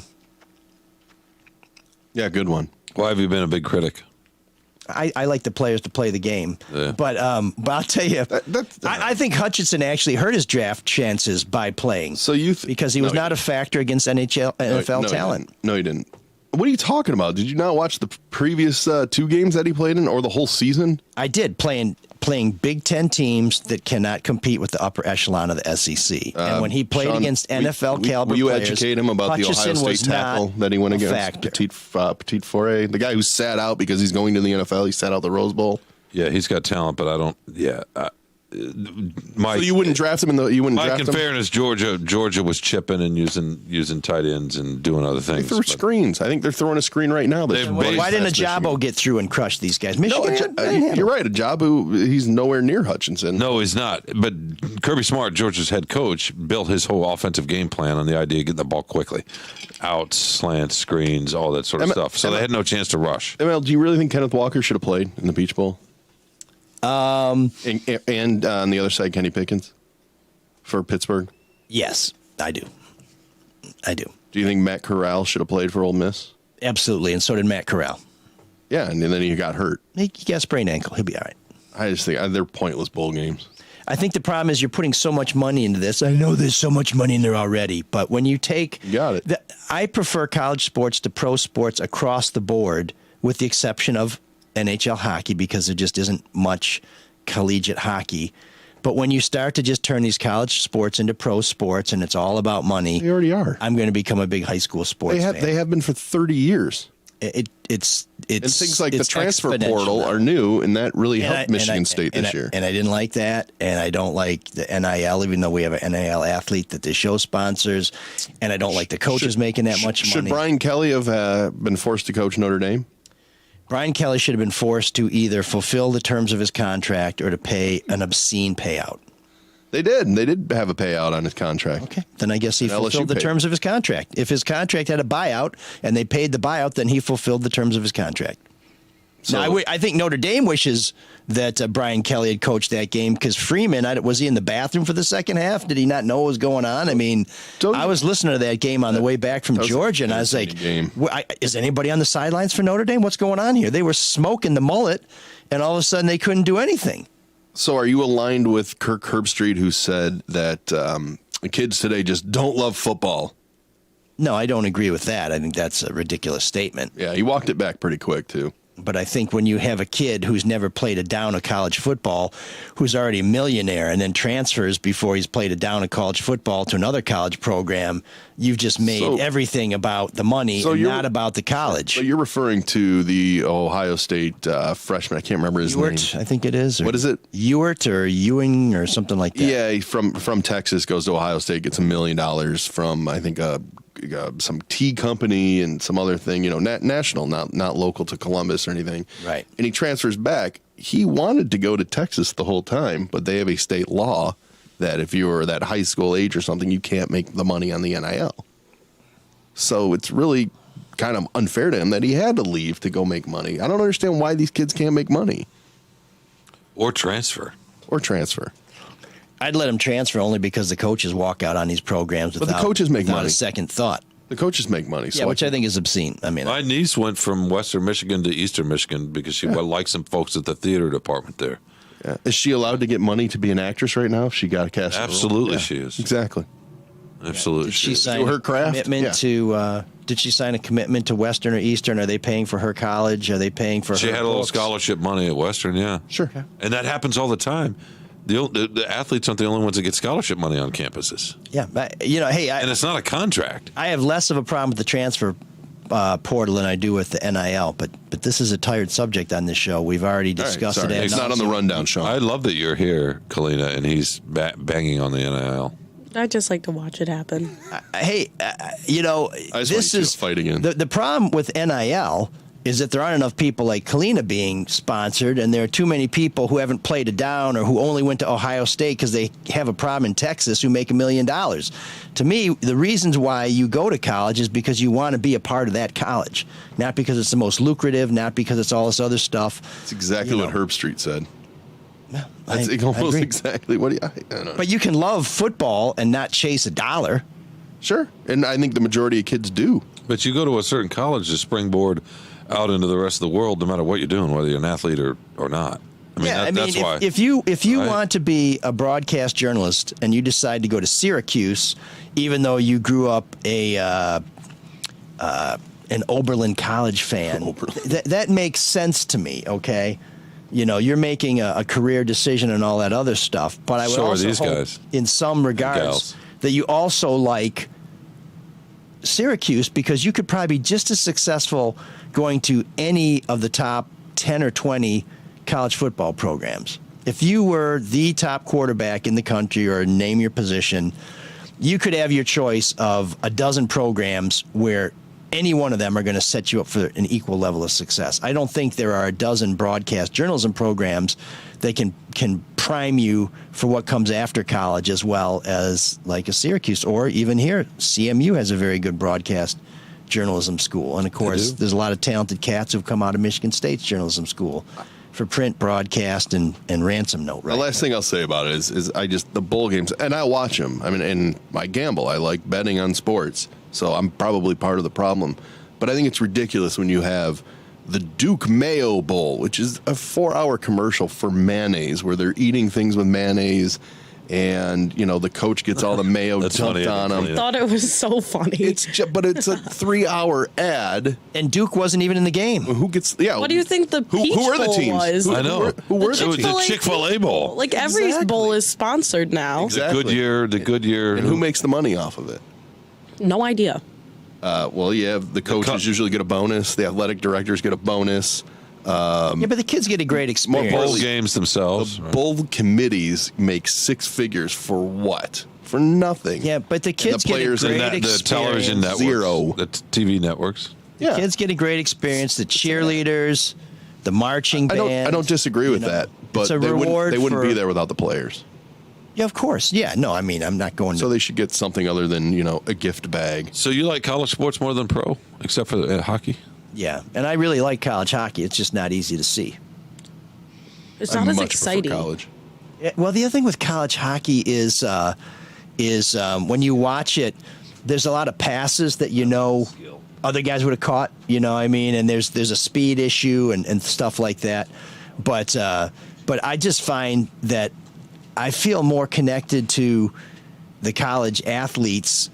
F: Yeah, good one.
G: Why have you been a big critic?
B: I like the players to play the game,
G: Yeah.
B: but I'll tell you,
F: That's-
B: I think Hutchinson actually hurt his draft chances by playing.
F: So you
B: because he was not a factor against NFL talent.
F: No, he didn't. What are you talking about? Did you not watch the previous 2 games that he played in, or the whole season?
B: I did playing Big Ten teams that cannot compete with the upper echelon of the SEC. And when he played
F: Sean,
B: against NFL caliber
F: will you
B: players,
F: educate him about the
B: Hutchinson
F: Ohio State
B: was
F: tackle
B: not
F: that he went
B: a
F: against?
B: factor.
F: Petit Foray, the guy who sat out because he's going to the NFL. He sat out the Rose Bowl.
G: Yeah, he's got talent, but I don't. Yeah, Mike.
F: So you wouldn't draft him you wouldn't
G: Mike,
F: draft
G: in
F: him?
G: fairness, Georgia was chipping and using tight ends and doing other
F: They
G: things.
F: threw
G: but-
F: screens. I think they're throwing a screen right now.
G: They-
B: Why didn't
F: Michigan.
B: Ajabo get through and crush these guys?
F: No,
B: Michigan,
F: you're right. Ajabu, he's nowhere near Hutchinson.
G: No, he's not. But Kirby Smart, Georgia's head coach, built his whole offensive game plan on the idea of getting the ball quickly. Outs, slants, screens, all that sort of stuff. So they had no chance to rush.
F: ML, do you really think Kenneth Walker should have played in the Peach Bowl? And on the other side, Kenny Pickens for Pittsburgh.
B: yes, I do.
F: Do you think Matt Corral should have played for Ole Miss?
B: Absolutely, and so did Matt Corral.
F: Yeah, and then he got hurt.
B: He got a sprained ankle. He'll be all right.
F: I just think they're pointless bowl games.
B: I think the problem is you're putting so much money into this. I know there's so much money in there already, but when you take,
F: You got it.
B: I prefer college sports to pro sports across the board, with the exception of NHL hockey, because there just isn't much collegiate hockey. But when you start to just turn these college sports into pro sports and it's all about money,
F: They already are.
B: I'm going to become a big high school sports fan.
F: They have been for 30 years.
B: It's
F: And things like the
B: it's
F: transfer
B: exponential
F: portal
B: now.
F: are new, and that really
B: And
F: helped
B: I-
F: Michigan
B: and I-
F: State
B: and
F: this
B: I-
F: year.
B: And I didn't like that. And I don't like the NIL, even though we have an NIL athlete that they show sponsors. And I don't like the coaches making that much
F: Should
B: money.
F: Brian Kelly have been forced to coach Notre Dame?
B: Brian Kelly should have been forced to either fulfill the terms of his contract or to pay an obscene payout.
F: They did. They did have a payout on his contract.
B: Okay. Then I guess he
F: And LSU
B: fulfilled the
F: paid.
B: terms of his contract. If his contract had a buyout and they paid the buyout, then he fulfilled the terms of his contract.
F: So,
B: Now, I think Notre Dame wishes that Brian Kelly had coached that game because Freeman, was he in the bathroom for the second half? Did he not know what was going on? I mean, I was listening to that game on the way back from Georgia, and I was like, is anybody on the sidelines for Notre Dame? What's going on here? They were smoking the mullet, and all of a sudden they couldn't do anything.
F: So are you aligned with Kirk Herbstreit, who said that kids today just don't love football?
B: No, I don't agree with that. I think that's a ridiculous statement.
F: Yeah, he walked it back pretty quick, too.
B: But I think when you have a kid who's never played a down of college football, who's already a millionaire, and then transfers before he's played a down of college football to another college program, you've just made everything about the money and not about the college.
F: So you're referring to the Ohio State freshman. I can't remember his name.
B: I think it is.
F: What is it?
B: Ewert or Ewing or something like that.
F: Yeah, he from Texas, goes to Ohio State, gets $1 million from, I think, some tea company and some other thing, national, not local to Columbus or anything.
B: Right.
F: And he transfers back. He wanted to go to Texas the whole time, but they have a state law that if you're that high school age or something, you can't make the money on the NIL. So it's really kind of unfair to him that he had to leave to go make money. I don't understand why these kids can't make money.
G: Or transfer.
B: I'd let him transfer only because the coaches walk out on these programs without,
F: the coaches make
B: without
F: money.
B: a second thought.
F: The coaches make money.
B: Yeah, which I think is obscene. I mean,
G: My niece went from Western Michigan to Eastern Michigan because she liked some folks at the theater department there.
F: Yeah. Is she allowed to get money to be an actress right now if she got a cast?
G: Absolutely, she is.
F: Exactly.
G: Absolutely,
B: did she
G: is.
B: sign
F: her
B: a
F: craft?
B: commitment
F: Yeah.
B: to? Did she sign a commitment to Western or Eastern? Are they paying for her college? Are they paying for?
G: She
B: her
G: had a little
B: books?
G: scholarship money at Western, yeah.
F: Sure.
G: And that happens all the time. The athletes aren't the only ones that get scholarship money on campuses.
B: Yeah, but, hey,
G: And it's not a contract.
B: I have less of a problem with the transfer portal than I do with the NIL, but this is a tired subject on this show. We've already discussed
F: Sorry.
B: it.
F: It's not on the rundown, Sean.
G: I love that you're here, Kalina, and he's banging on the NIL.
D: I just like to watch it happen.
B: Hey,
F: I just
B: this
F: want
B: is
F: to fight again.
B: the problem with NIL is that there aren't enough people like Kalina being sponsored, and there are too many people who haven't played it down or who only went to Ohio State because they have a problem in Texas who make $1 million. To me, the reasons why you go to college is because you want to be a part of that college, not because it's the most lucrative, not because it's all this other stuff.
F: That's exactly what Herbstreit said. That's
B: I
F: almost
B: agree.
F: exactly what I don't know.
B: But you can love football and not chase a dollar.
F: Sure. And I think the majority of kids do.
G: But you go to a certain college to springboard out into the rest of the world, no matter what you're doing, whether you're an athlete or not. I mean, that's why.
B: If you
G: Right.
B: want to be a broadcast journalist and you decide to go to Syracuse, even though you grew up an Oberlin College fan, that makes sense to me. Okay, you're making a career decision and all that other stuff. But I would
G: So are
B: also
G: these
B: hope,
G: guys.
B: in some regards,
G: gals.
B: that you also like Syracuse because you could probably be just as successful going to any of the top 10 or 20 college football programs. If you were the top quarterback in the country or name your position, you could have your choice of a dozen programs where any one of them are going to set you up for an equal level of success. I don't think there are a dozen broadcast journalism programs that can prime you for what comes after college as well as like a Syracuse or even here. CMU has a very good broadcast journalism school. And, of course, there's a lot of talented cats who've come out of Michigan State's journalism school for print, broadcast, and ransom note. Right?
F: The last thing I'll say about it is I just, the bowl games, and I watch them. I mean, and I gamble. I like betting on sports. So I'm probably part of the problem. But I think it's ridiculous when you have the Duke Mayo Bowl, which is a 4-hour commercial for mayonnaise, where they're eating things with mayonnaise, and the coach gets all the mayo
G: That's
F: dumped
G: funny,
F: on him.
G: yeah.
D: I thought it was so funny.
F: But it's a 3-hour ad.
B: And Duke wasn't even in the game.
F: Who gets? Yeah.
D: What do you think the Peach
F: who are the
D: Bowl
F: teams?
D: was?
G: I know.
F: Who were
G: It
F: the
G: was
F: teams?
G: the Chick-fil-A Bowl.
D: Like every
F: Exactly.
D: bowl is sponsored now.
F: Exactly.
G: The Goodyear.
F: And who makes the money off of it?
D: No idea.
F: Well, yeah, the coaches usually get a bonus. The athletic directors get a bonus.
B: Yeah, but the kids get a great experience.
G: bowl
F: Importantly,
G: games themselves?
F: The bowl committees make 6 figures for what? For nothing.
B: Yeah, but the kids
F: the players
B: get a
F: and
B: great
F: that-
G: the
B: experience.
G: television networks.
F: Zero.
G: The TV networks.
A: Yeah.
B: Kids get a great experience. The cheerleaders, the marching band.
F: I don't disagree with that, but
B: it's a
F: they
B: reward
F: wouldn't be
B: for-
F: there without the players.
B: Yeah, of course. Yeah, no, I mean, I'm not going to.
F: So they should get something other than a gift bag.
G: So you like college sports more than pro, except for hockey?
B: Yeah, and I really like college hockey. It's just not easy to see.
D: It's
F: I
D: not as
F: much prefer
D: exciting.
F: college.
B: Yeah, well, the other thing with college hockey is when you watch it, there's a lot of passes that other guys would have caught. You know what I mean? And there's a speed issue and stuff like that. But I just find that I feel more connected to the college athletes.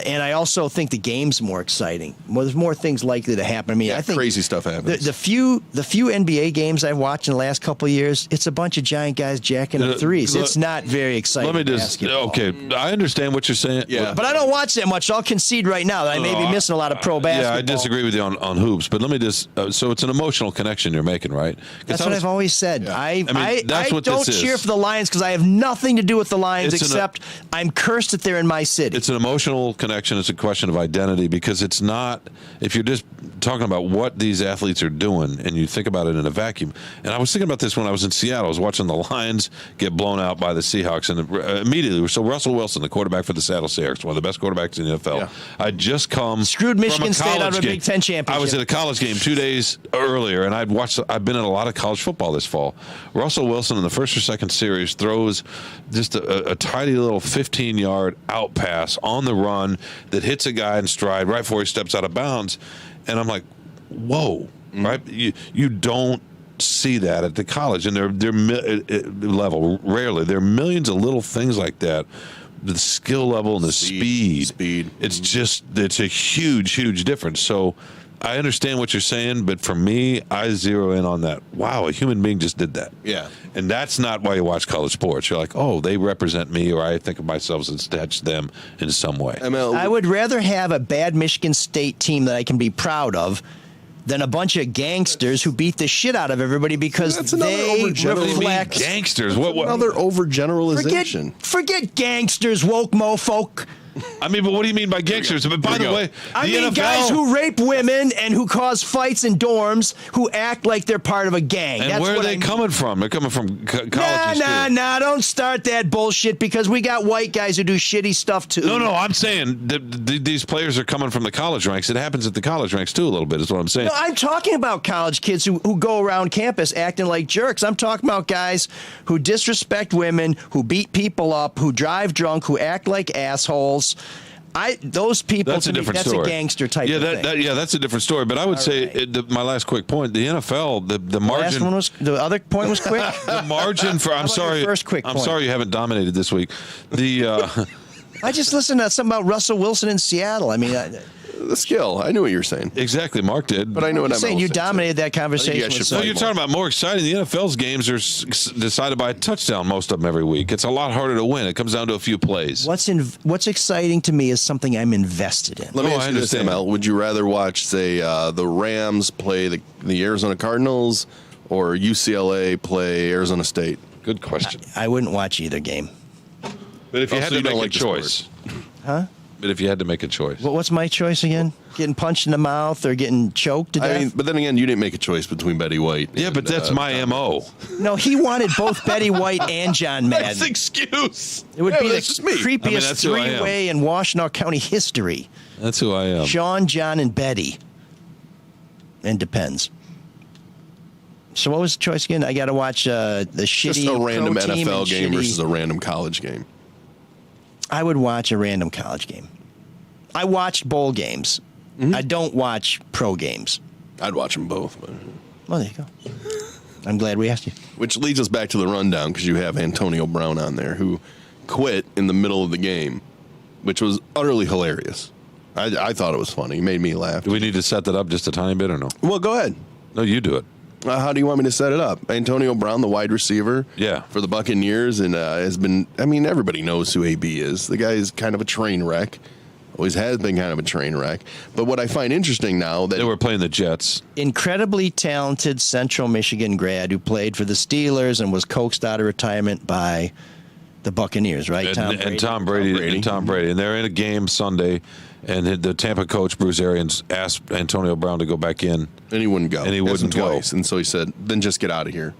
B: And I also think the game's more exciting. Well, there's more things likely to happen. I mean,
F: Yeah,
B: I think
F: crazy stuff happens.
B: The few NBA games I've watched in the last couple of years, it's a bunch of giant guys jacking up threes. It's not very exciting.
G: Let me just
B: basketball.
G: okay. I understand what you're saying.
F: Yeah.
B: But I don't watch that much. So I'll concede right now that I may be missing a lot of pro basketball.
G: Yeah, I disagree with you on hoops, but let me just. So it's an emotional connection you're making, right? 'Cause
B: That's what I've always said.
F: Yeah.
B: I
G: that's what
B: don't
G: this is.
B: cheer for the Lions because I have nothing to do with the Lions
G: It's
B: except I'm cursed that they're in my city.
G: It's an emotional connection. It's a question of identity because it's not. If you're just talking about what these athletes are doing and you think about it in a vacuum, and I was thinking about this when I was in Seattle. I was watching the Lions get blown out by the Seahawks, and immediately, so Russell Wilson, the quarterback for the Seattle Seahawks, one of the best quarterbacks in the NFL.
F: Yeah.
G: I just come
B: Screwed
G: from
B: Michigan
G: a
B: State out
G: college
B: of a
G: game.
B: Big Ten championship.
G: I was at a college game 2 days earlier, and I've been in a lot of college football this fall. Russell Wilson in the first or second series throws just a tiny little 15-yard out pass on the run that hits a guy in stride right before he steps out of bounds, and I'm like, whoa, right? You don't see that at the college and their level. Rarely. There are millions of little things like that. The skill level and the speed. It's a huge difference. So I understand what you're saying, but for me, I zero in on that. Wow, a human being just did that.
F: Yeah.
G: And that's not why you watch college sports. You're like, oh, they represent me, or I think of myself as attached to them in some way.
B: I would rather have a bad Michigan State team that I can be proud of than a bunch of gangsters who beat the shit out of everybody because
F: That's another
B: they
F: overgeneralization.
B: reflect.
G: Gangsters. What?
F: Another overgeneralization.
B: Forget gangsters, woke mofolk.
G: I mean, but what do you mean by gangsters? But by the way,
B: I
G: the
B: mean
G: NFL,
B: guys who rape women and who cause fights in dorms who act like they're part of a gang.
G: and
B: That's
G: where are
B: what
G: they
B: I mean.
G: coming from? They're coming from colleges. too.
B: Nah, don't start that bullshit because we got white guys who do shitty stuff too.
G: No, I'm saying these players are coming from the college ranks. It happens at the college ranks too, a little bit, is what I'm saying.
B: No, I'm talking about college kids who go around campus acting like jerks. I'm talking about guys who disrespect women, who beat people up, who drive drunk, who act like assholes. Those people,
G: That's a different
B: that's
G: story.
B: a gangster type of thing.
G: That's a different story. But I would say,
B: right.
G: my last quick point, the NFL, the
B: Last
G: margin.
B: one was, the other point was quick.
G: The margin for, I'm
B: about your
G: sorry.
B: first quick
G: I'm
B: point?
G: sorry you haven't dominated this week. The
B: I just listened to something about Russell Wilson in Seattle. I mean,
F: The skill. I knew what you were saying.
G: exactly, Mark did.
F: But I know what
B: I'm
F: I'm
B: saying you
F: saying.
B: dominated that conversation.
F: guys
B: with
F: should
G: So
B: someone.
G: you're talking about more exciting. The NFL's games are decided by a touchdown, most of them every week. It's a lot harder to win. It comes down to a few plays.
B: What's exciting to me is something I'm invested in.
F: Let me
G: No,
F: ask
G: I
F: you this,
G: understand.
F: ML. Would you rather watch, say, the Rams play the Arizona Cardinals or UCLA play Arizona State?
G: Good question.
B: I wouldn't watch either game.
G: But if you
F: Oh,
G: had
F: so
G: to
F: you don't
G: make a
F: like the
G: choice,
B: Huh?
G: but if you had to make a choice,
B: What's my choice again? Getting punched in the mouth or getting choked to death?
F: I mean, but then again, you didn't make a choice between Betty White.
G: yeah, but that's my MO.
B: No, he wanted both Betty White and John Madden.
F: That's excuse.
B: It would
F: Yeah,
B: be
F: but
B: the
F: that's just me.
B: creepiest
G: I mean, that's who I am.
B: three-way in Washtenaw County history.
G: That's who I am.
B: Sean, John, and Betty. And depends. So what was the choice again? I got to watch the shitty
F: Just a random
B: pro team
F: NFL
B: and
F: game
B: shitty-
F: versus a random college game.
B: I would watch a random college game. I watched bowl games.
F: Mm-hmm.
B: I don't watch pro games.
F: I'd watch them both. But.
B: Well, there you go. I'm glad we asked you.
F: Which leads us back to the rundown because you have Antonio Brown on there who quit in the middle of the game, which was utterly hilarious. I thought it was funny. It made me laugh.
G: Do we need to set that up just a tiny bit or no?
F: Well, go ahead.
G: No, you do it.
F: How do you want me to set it up? Antonio Brown, the wide receiver,
G: Yeah.
F: for the Buccaneers, and has been. I mean, everybody knows who AB is. The guy is kind of a train wreck. Always has been kind of a train wreck. But what I find interesting now that
G: They were playing the Jets.
B: Incredibly talented Central Michigan grad who played for the Steelers and was coaxed out of retirement by the Buccaneers, right?
G: And Tom Brady. And they're in a game Sunday, and the Tampa coach Bruce Arians asked Antonio Brown to go back in,
F: And he wouldn't go.
G: And he
F: Asked him
G: wouldn't go.
F: twice. And so he said, then just get out of here.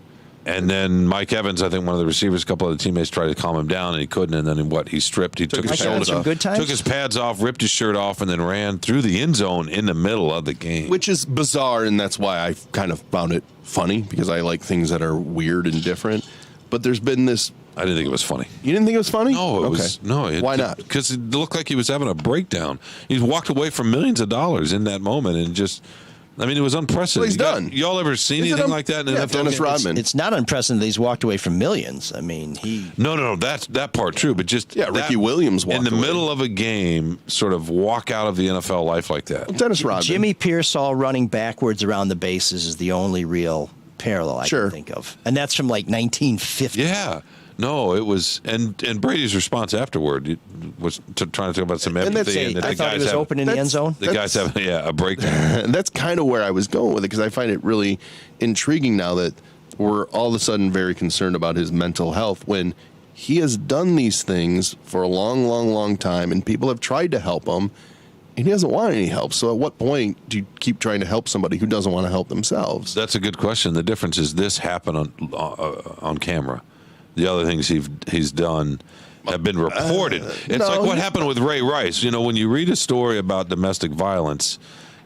G: and then Mike Evans, I think one of the receivers, a couple of the teammates tried to calm him down, and he couldn't. And then he stripped. He took his
B: Mike
G: shoulder
B: Evans from
G: off,
B: Good Times?
G: took his pads off, ripped his shirt off, and then ran through the end zone in the middle of the game.
F: Which is bizarre, and that's why I kind of found it funny, because I like things that are weird and different. But there's been this.
G: I didn't think it was funny.
F: You didn't think it was funny?
G: No, it was no.
F: Why not?
G: Because it looked like he was having a breakdown. He walked away from millions of dollars in that moment, and just, I mean, it was unprecedented.
F: Well, he's done.
G: Y'all ever seen
F: Is it
G: anything like that in an
F: yeah,
G: NFL
F: Dennis
G: game?
F: Rodman.
B: It's not unprecedented that he's walked away from millions. I mean,
G: No. That's that part true, but just
F: Yeah, Ricky Williams walked
G: in the
F: away.
G: middle of a game, sort of walk out of the NFL life like that.
F: Dennis Rodman.
B: Jimmy Pearsall running backwards around the bases is the only real parallel I
F: Sure.
B: can think of, and that's from like 1950.
G: Yeah. No, it was, and Brady's response afterward was trying to talk about some
F: And that's-
G: empathy, and that
B: I
G: the
B: thought he
G: guys
B: was
G: have,
B: open in the end zone.
G: the guys have a breakdown.
F: And that's kind of where I was going with it, because I find it really intriguing now that we're all of a sudden very concerned about his mental health when he has done these things for a long, long, long time, and people have tried to help him, and he doesn't want any help. So at what point do you keep trying to help somebody who doesn't want to help themselves?
G: That's a good question. The difference is this happened on camera. The other things he's done have been reported. It's
F: no,
G: like what
F: he-
G: happened with Ray Rice. You know, when you read a story about domestic violence,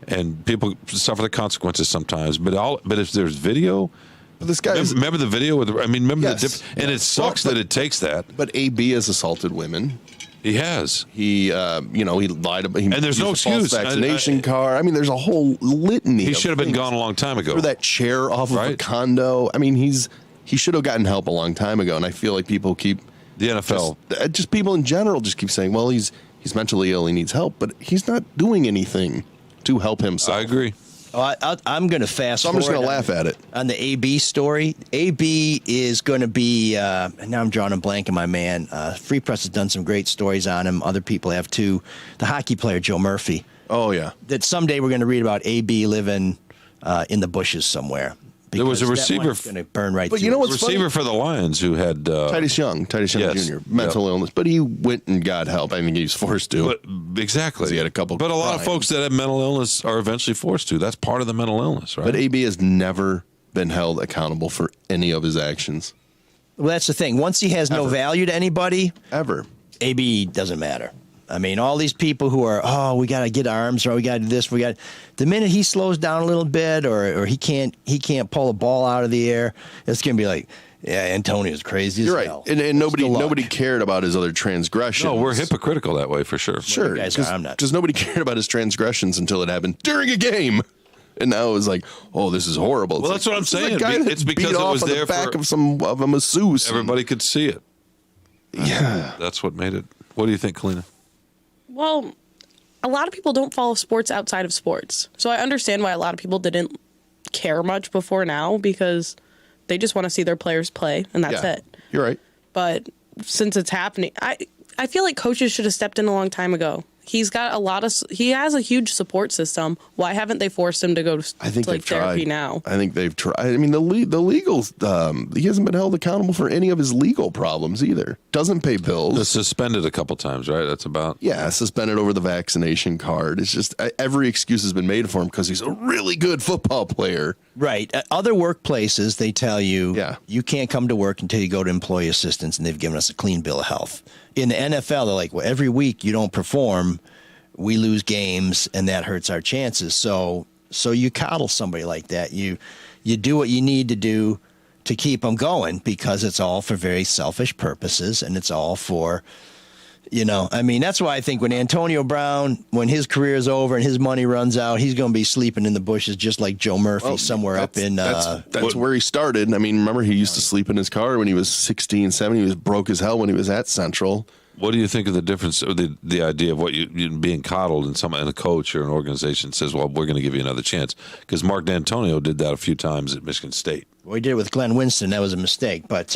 G: and people suffer the consequences sometimes, but if there's video,
F: But this guy,
G: remember the video with? I mean, remember
F: Yes.
G: and it sucks
F: Well,
G: that it takes that.
F: but AB has assaulted women.
G: He has.
F: He, he lied about. He
G: And there's no
F: used a false
G: excuse.
F: vaccination card. I mean, there's a whole litany.
G: He
F: of
G: should have been
F: things.
G: gone a long time ago.
F: Threw that chair off of a
G: Right.
F: condo. I mean, he should have gotten help a long time ago. And I feel like people keep
G: The NFL.
F: just people in general just keep saying, well, he's mentally ill, he needs help, but he's not doing anything to help himself.
G: I agree.
B: I'm going to fast
F: So I'm just
B: forward
F: going to laugh at it.
B: on the AB story. AB is going to be, now I'm drawing a blank on my man. Free Press has done some great stories on him. Other people have too. The hockey player, Joe Murphy,
F: Oh yeah,
B: that someday we're going to read about AB living in the bushes somewhere.
G: There was a
B: Because that
G: receiver
B: one's going to burn right
F: But
B: through
F: you know
B: it.
F: what's
G: Receiver
F: funny?
G: for the Lions who had
F: Titus Young
G: Yes.
F: Jr. mental illness, but he went and got help. I think he was forced to.
G: But exactly,
F: He had a couple
G: But a lot of
F: crimes.
G: folks that have mental illness are eventually forced to. That's part of the mental illness, right?
F: But AB has never been held accountable for any of his actions
B: Well, that's the thing. Once he has no
F: Ever.
B: value to anybody,
F: ever.
B: AB doesn't matter. I mean, all these people who are, we got to get arms, or we got to do this, the minute he slows down a little bit, or he can't pull a ball out of the air, it's gonna be like, yeah, Antonio's crazy as
F: You're right,
B: hell.
F: and nobody
B: Good luck.
F: nobody cared about his other transgressions.
G: no, we're hypocritical that way for sure.
F: Sure,
B: you guys are, I'm not.
F: because nobody cared about his transgressions until it happened during a game, and now it was like, oh, this is horrible. It's
G: Well,
F: like,
G: that's what I'm
F: this is a
G: saying.
F: guy that
G: It's because
F: beat
G: it
F: off
G: was
F: on
G: there
F: the back
G: for-
F: of a masseuse.
G: Everybody could see it.
F: Yeah.
G: That's what made it. What do you think, Kalina?
D: Well, a lot of people don't follow sports outside of sports. So I understand why a lot of people didn't care much before now, because they just want to see their players play, and that's
F: Yeah.
D: it.
F: You're right.
D: But since it's happening, I feel like coaches should have stepped in a long time ago. He's got he has a huge support system. Why haven't they forced him to go to
F: I think
D: like
F: they've
D: therapy
F: tried.
D: now?
F: I think they've tried. I mean, the legals. He hasn't been held accountable for any of his legal problems either. Doesn't pay bills.
G: Suspended a couple times, right? That's about.
F: Yeah, suspended over the vaccination card. It's just every excuse has been made for him because he's a really good football player.
B: Right. Other workplaces, they tell you,
F: Yeah.
B: you can't come to work until you go to employee assistance, and they've given us a clean bill of health. In the NFL, they're like, well, every week you don't perform, we lose games, and that hurts our chances. So you coddle somebody like that. You do what you need to do to keep them going, because it's all for very selfish purposes, and it's all for, I mean, that's why I think when Antonio Brown, when his career is over and his money runs out, he's going to be sleeping in the bushes just like Joe Murphy somewhere up in.
F: That's where he started. I mean, remember he used to sleep in his car when he was 16, 17. He was broke as hell when he was at Central.
G: What do you think of the difference, or the idea of what you being coddled, and a coach or an organization says, "Well, we're going to give you another chance"? Because Mark D'Antonio did that a few times at Michigan State.
B: We did it with Glenn Winston. That was a mistake, but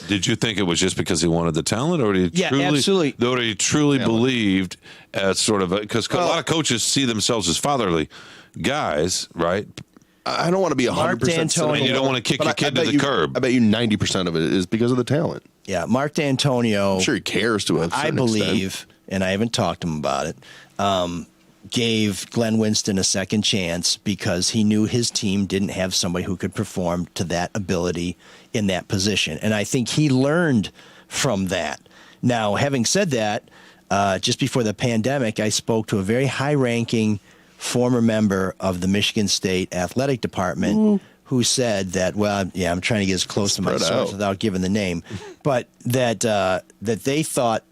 G: Did you think it was just because he wanted the talent, or did he
B: Yeah,
G: truly,
B: absolutely.
G: or he truly believed as sort of because a lot of coaches see themselves as fatherly guys, right?
F: I don't want to be 100%
B: D'Antonio-
F: cynical,
G: And you don't want to kick
F: but
G: your
F: I
G: kid to
F: bet
G: the
F: you-
G: curb.
F: I bet you 90% of it is because of the talent.
B: yeah, Mark D'Antonio.
F: I'm sure he cares to a certain
B: I believe and I haven't talked to him about it, gave Glenn Winston a second chance because he knew his team didn't have somebody who could perform to that ability in that position. And I think he learned from that. Now, having said that, just before the pandemic, I spoke to a very high-ranking former member of the Michigan State Athletic Department who said that, well, yeah, I'm trying to get as close to my
F: Spread
B: source
F: out.
B: without giving the name, but that they thought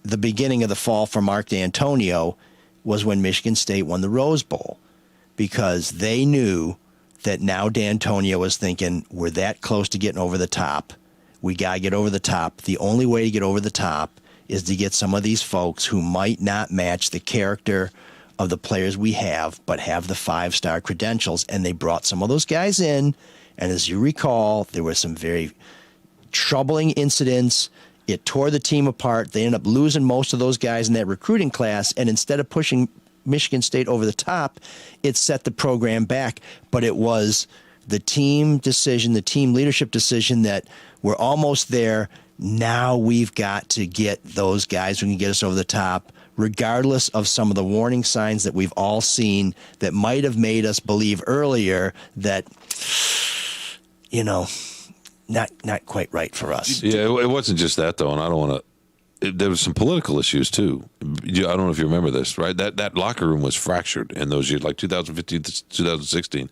B: the beginning of the fall for Mark D'Antonio was when Michigan State won the Rose Bowl, because they knew that now D'Antonio was thinking, we're that close to getting over the top. We got to get over the top. The only way to get over the top is to get some of these folks who might not match the character of the players we have, but have the 5-star credentials. And they brought some of those guys in. And as you recall, there were some very troubling incidents. It tore the team apart. They ended up losing most of those guys in that recruiting class. And instead of pushing Michigan State over the top, it set the program back. But it was the team decision, the team leadership decision that we're almost there. Now we've got to get those guys who can get us over the top, regardless of some of the warning signs that we've all seen that might have made us believe earlier that, not quite right for us.
G: Yeah, it wasn't just that though, and I don't want to. There was some political issues too. I don't know if you remember this, right? That locker room was fractured in those years, like 2015 to 2016,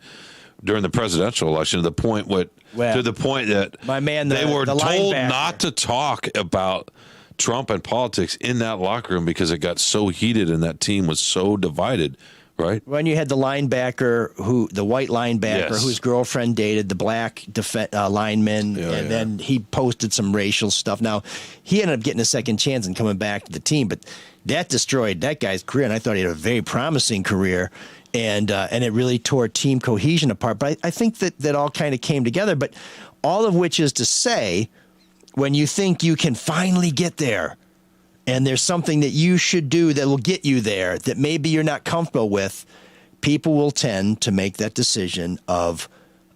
G: during the presidential election. To the point that
B: my man,
G: they were
B: the
G: told
B: linebacker.
G: not to talk about Trump and politics in that locker room because it got so heated and that team was so divided. Right.
B: When you had the linebacker, the white linebacker
G: Yes.
B: whose girlfriend dated the black lineman, and then he posted some racial stuff. Now, he ended up getting a second chance and coming back to the team, but that destroyed that guy's career, and I thought he had a very promising career, and it really tore team cohesion apart. But I think that all kind of came together, but all of which is to say, when you think you can finally get there, and there's something that you should do that will get you there that maybe you're not comfortable with, people will tend to make that decision of,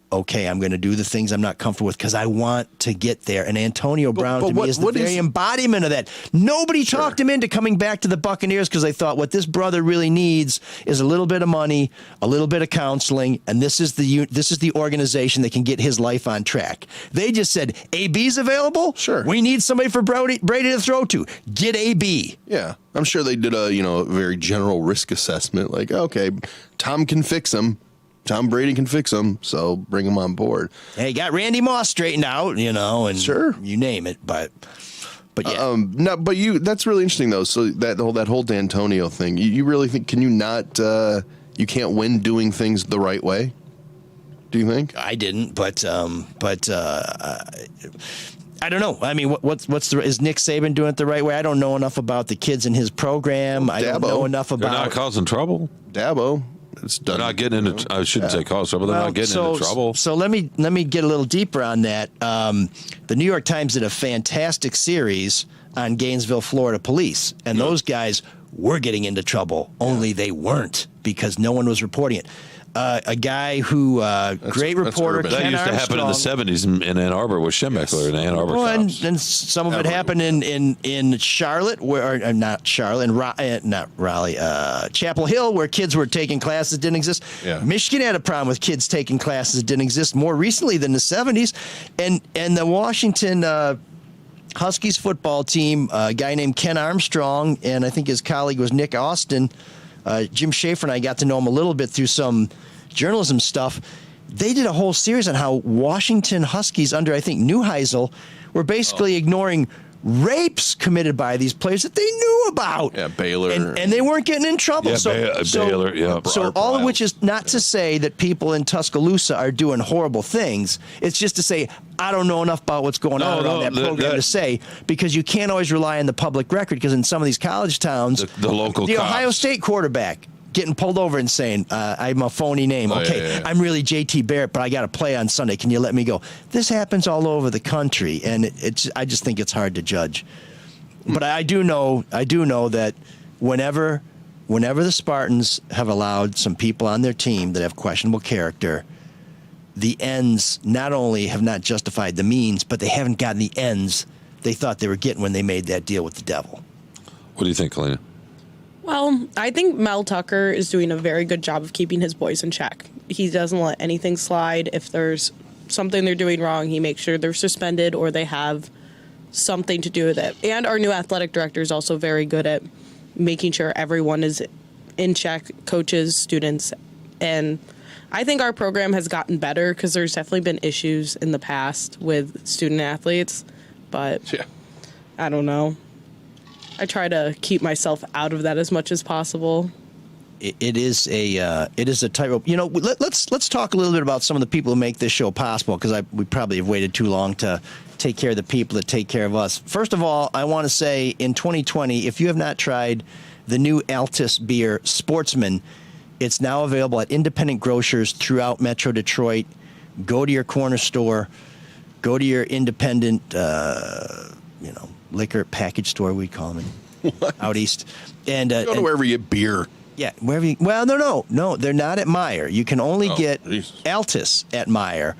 B: okay, I'm going to do the things I'm not comfortable with because I want to get there. And Antonio Brown, to me, is the very embodiment of that. Nobody talked him into coming back to the Buccaneers because they thought what this brother really needs is a little bit of money, a little bit of counseling, and this is the organization that can get his life on track. They just said, AB's available?
F: Sure.
B: We need somebody for Brady to throw to. Get AB.
F: Yeah, I'm sure they did a very general risk assessment. Like, okay, Tom can fix him. Tom Brady can fix him, so bring him on board.
B: Hey, got Randy Moss straightened out, and
F: Sure,
B: you name it, but yeah.
F: That's really interesting though. So that whole D'Antonio thing, you really think you can't win doing things the right way? Do you think?
B: I didn't, but I don't know. I mean, is Nick Saban doing it the right way? I don't know enough about the kids in his program. I don't know enough
G: They're
B: about.
G: not causing trouble.
F: Dabo. It's done.
G: They're not getting into. I shouldn't say cause trouble. They're not getting into trouble.
B: So let me get a little deeper on that. The New York Times did a fantastic series on Gainesville, Florida police, and those guys were getting into trouble. Only they weren't because no one was reporting it. A guy who, great reporter,
F: urban.
G: That
B: Ken
G: used to happen in the
B: Armstrong.
G: 70s in Ann Arbor with Schembechler and Ann Arbor
B: Well, and
G: cops.
B: some of it happened in Charlotte, not Charlotte, not Raleigh, Chapel Hill, where kids were taking classes that didn't exist.
F: Yeah.
B: Michigan had a problem with kids taking classes that didn't exist more recently than the 70s, and the Washington Huskies football team, a guy named Ken Armstrong, and I think his colleague was Nick Austin. Jim Schaefer and I got to know him a little bit through some journalism stuff. They did a whole series on how Washington Huskies under, I think, Neuheisel were basically ignoring rapes committed by these players that they knew about.
F: Yeah, Baylor.
B: And they weren't getting in trouble.
G: Yeah, Baylor, yeah.
B: So all of which is not to say that people in Tuscaloosa are doing horrible things. It's just to say, I don't know enough about what's going on around that program to say, because you can't always rely on the public record, because in some of these college towns,
G: The local
B: the
G: cops.
B: Ohio State quarterback getting pulled over and saying, I'm a phony name. Okay, I'm really JT Barrett, but I got to play on Sunday. Can you let me go? This happens all over the country, and I just think it's hard to judge. But I do know that whenever the Spartans have allowed some people on their team that have questionable character, the ends not only have not justified the means, but they haven't gotten the ends they thought they were getting when they made that deal with the devil.
G: What do you think, Kalina?
D: Well, I think Mel Tucker is doing a very good job of keeping his boys in check. He doesn't let anything slide. If there's something they're doing wrong, he makes sure they're suspended or they have something to do with it. And our new athletic director is also very good at making sure everyone is in check, coaches, students. And I think our program has gotten better because there's definitely been issues in the past with student athletes. But
F: Yeah.
D: I don't know. I try to keep myself out of that as much as possible.
B: It is a tightrope. Let's talk a little bit about some of the people who make this show possible, because we probably have waited too long to take care of the people that take care of us. First of all, I want to say in 2020, if you have not tried the new Altus beer Sportsman, it's now available at independent grocers throughout Metro Detroit. Go to your corner store, go to your independent, liquor package store, we call them out east, and
F: Go to wherever you get beer.
B: yeah, wherever you, well, no, they're not at Meijer. You can only get
F: geez.
B: Altus at Meijer.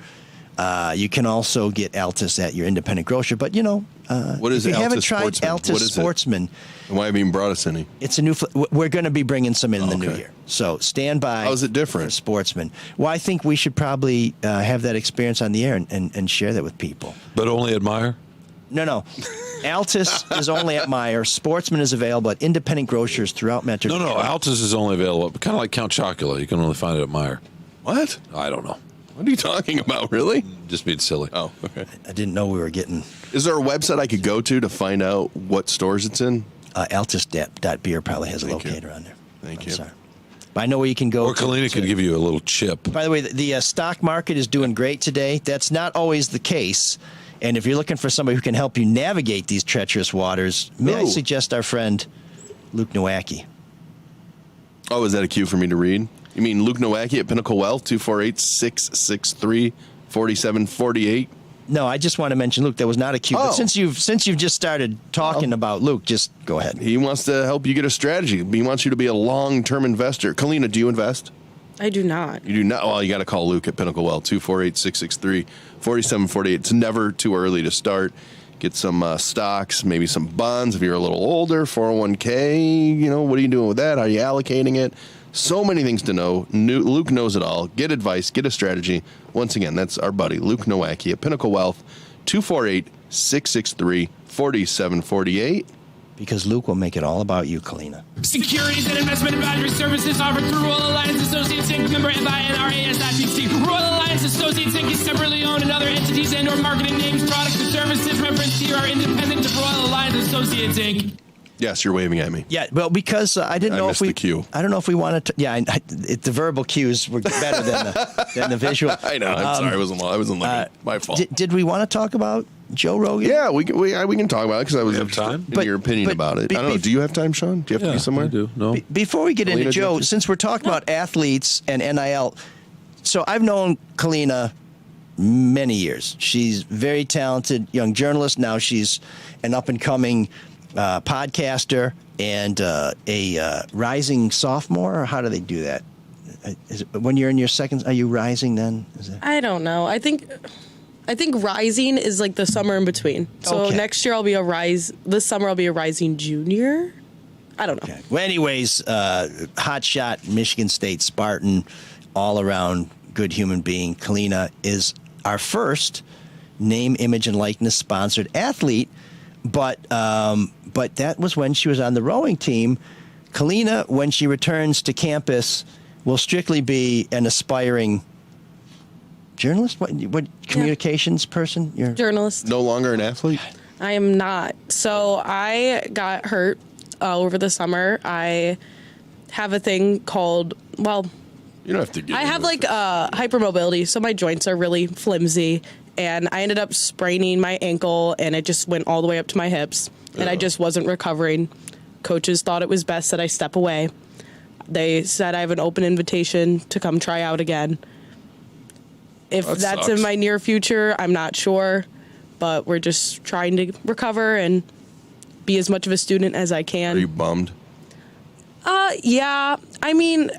B: You can also get Altus at your independent grocer. But,
F: What is
B: if you haven't
F: Altus
B: tried
F: Sportsman?
B: Altus
F: What is it?
B: Sportsman,
F: And why have you even brought us any?
B: it's a new, we're going to be bringing some in the new
F: Okay.
B: year. So stand by.
F: How is it different?
B: for Sportsman. Well, I think we should probably have that experience on the air and share that with people.
G: But only at Meijer?
B: No. Altus is only at Meijer. Sportsman is available at independent grocers throughout Metro.
G: No, Altus is only available, kind of like Count Chocula. You can only find it at Meijer.
F: What?
G: I don't know.
F: What are you talking about? Really?
G: Just being silly.
F: Oh, okay.
B: I didn't know we were getting
F: Is there a website I could go to find out what stores it's in?
B: Altus.beer probably has a
F: Thank you.
B: locator on there.
F: Thank
B: I'm
F: you.
B: sorry. But I know where you can go.
G: Or Kalina could give you a little chip.
B: By the way, the stock market is doing great today. That's not always the case. And if you're looking for somebody who can help you navigate these treacherous waters, may I
F: Who?
B: suggest our friend Luke Nowacki.
F: Oh, is that a cue for me to read? You mean Luke Nowacki at Pinnacle Wealth, 248-663-4748?
B: No, I just want to mention Luke. That was not a cue. But
F: Oh.
B: since you've just started talking about Luke, just go ahead.
F: He wants to help you get a strategy. He wants you to be a long-term investor. Kalina, do you invest?
D: I do not.
F: You do not? Well, you got to call Luke at Pinnacle Wealth, 248-663-4748. It's never too early to start. Get some stocks, maybe some bonds if you're a little older, 401k. What are you doing with that? How are you allocating it? So many things to know. Luke knows it all. Get advice, get a strategy. Once again, that's our buddy, Luke Nowacki at Pinnacle Wealth, 248-663-4748.
B: Because Luke will make it all about you, Kalina.
H: Securities and investment advisory services offered through Royal Alliance Associates Inc. Member FINRA/SIPC. Royal Alliance Associates Inc. is separately owned, and other entities and/or marketing names, products, or services referenced here are independent of Royal Alliance Associates Inc.
F: Yes, you're waving at me.
B: Yeah, well, because I didn't
F: I
B: know
F: missed
B: if we.
F: the cue.
B: I don't know if we wanted to. Yeah, the verbal cues were better than the visual.
F: I know. I'm sorry. I wasn't looking. My fault.
B: Did we want to talk about Joe Rogan?
F: Yeah, we can talk about it because I was
G: have time?
F: in your opinion about it. I don't know. Do you have time, Sean? Do you have to be somewhere?
G: I do. No.
B: Before we get into
F: Kalina,
B: Joe,
F: did-
B: since we're talking about athletes and NIL, so I've known Kalina many years. She's very talented young journalist. Now she's an up and coming podcaster and a rising sophomore. Or how do they do that? When you're in your second, are you rising then? Is it?
D: I don't know. I think rising is like the summer in between. So
B: Okay.
D: next year this summer I'll be a rising junior. I don't know.
B: Okay. Well, anyways, hot shot, Michigan State Spartan, all around good human being. Kalina is our first name, image, and likeness sponsored athlete, but that was when she was on the rowing team. Kalina, when she returns to campus, will strictly be an aspiring journalist. What communications person? You're
D: Journalist.
F: No longer an athlete?
D: I am not. So I got hurt over the summer. I have a thing called, well,
F: You don't have to get
D: I
F: into
D: have
F: it.
D: like hypermobility, so my joints are really flimsy, and I ended up spraining my ankle, and it just went all the way up to my hips, and I just wasn't recovering. Coaches thought it was best that I step away. They said I have an open invitation to come try out again. If
F: That
D: that's
F: sucks.
D: in my near future, I'm not sure, but we're just trying to recover and be as much of a student as I can.
F: Are you bummed?
D: Yeah, I mean,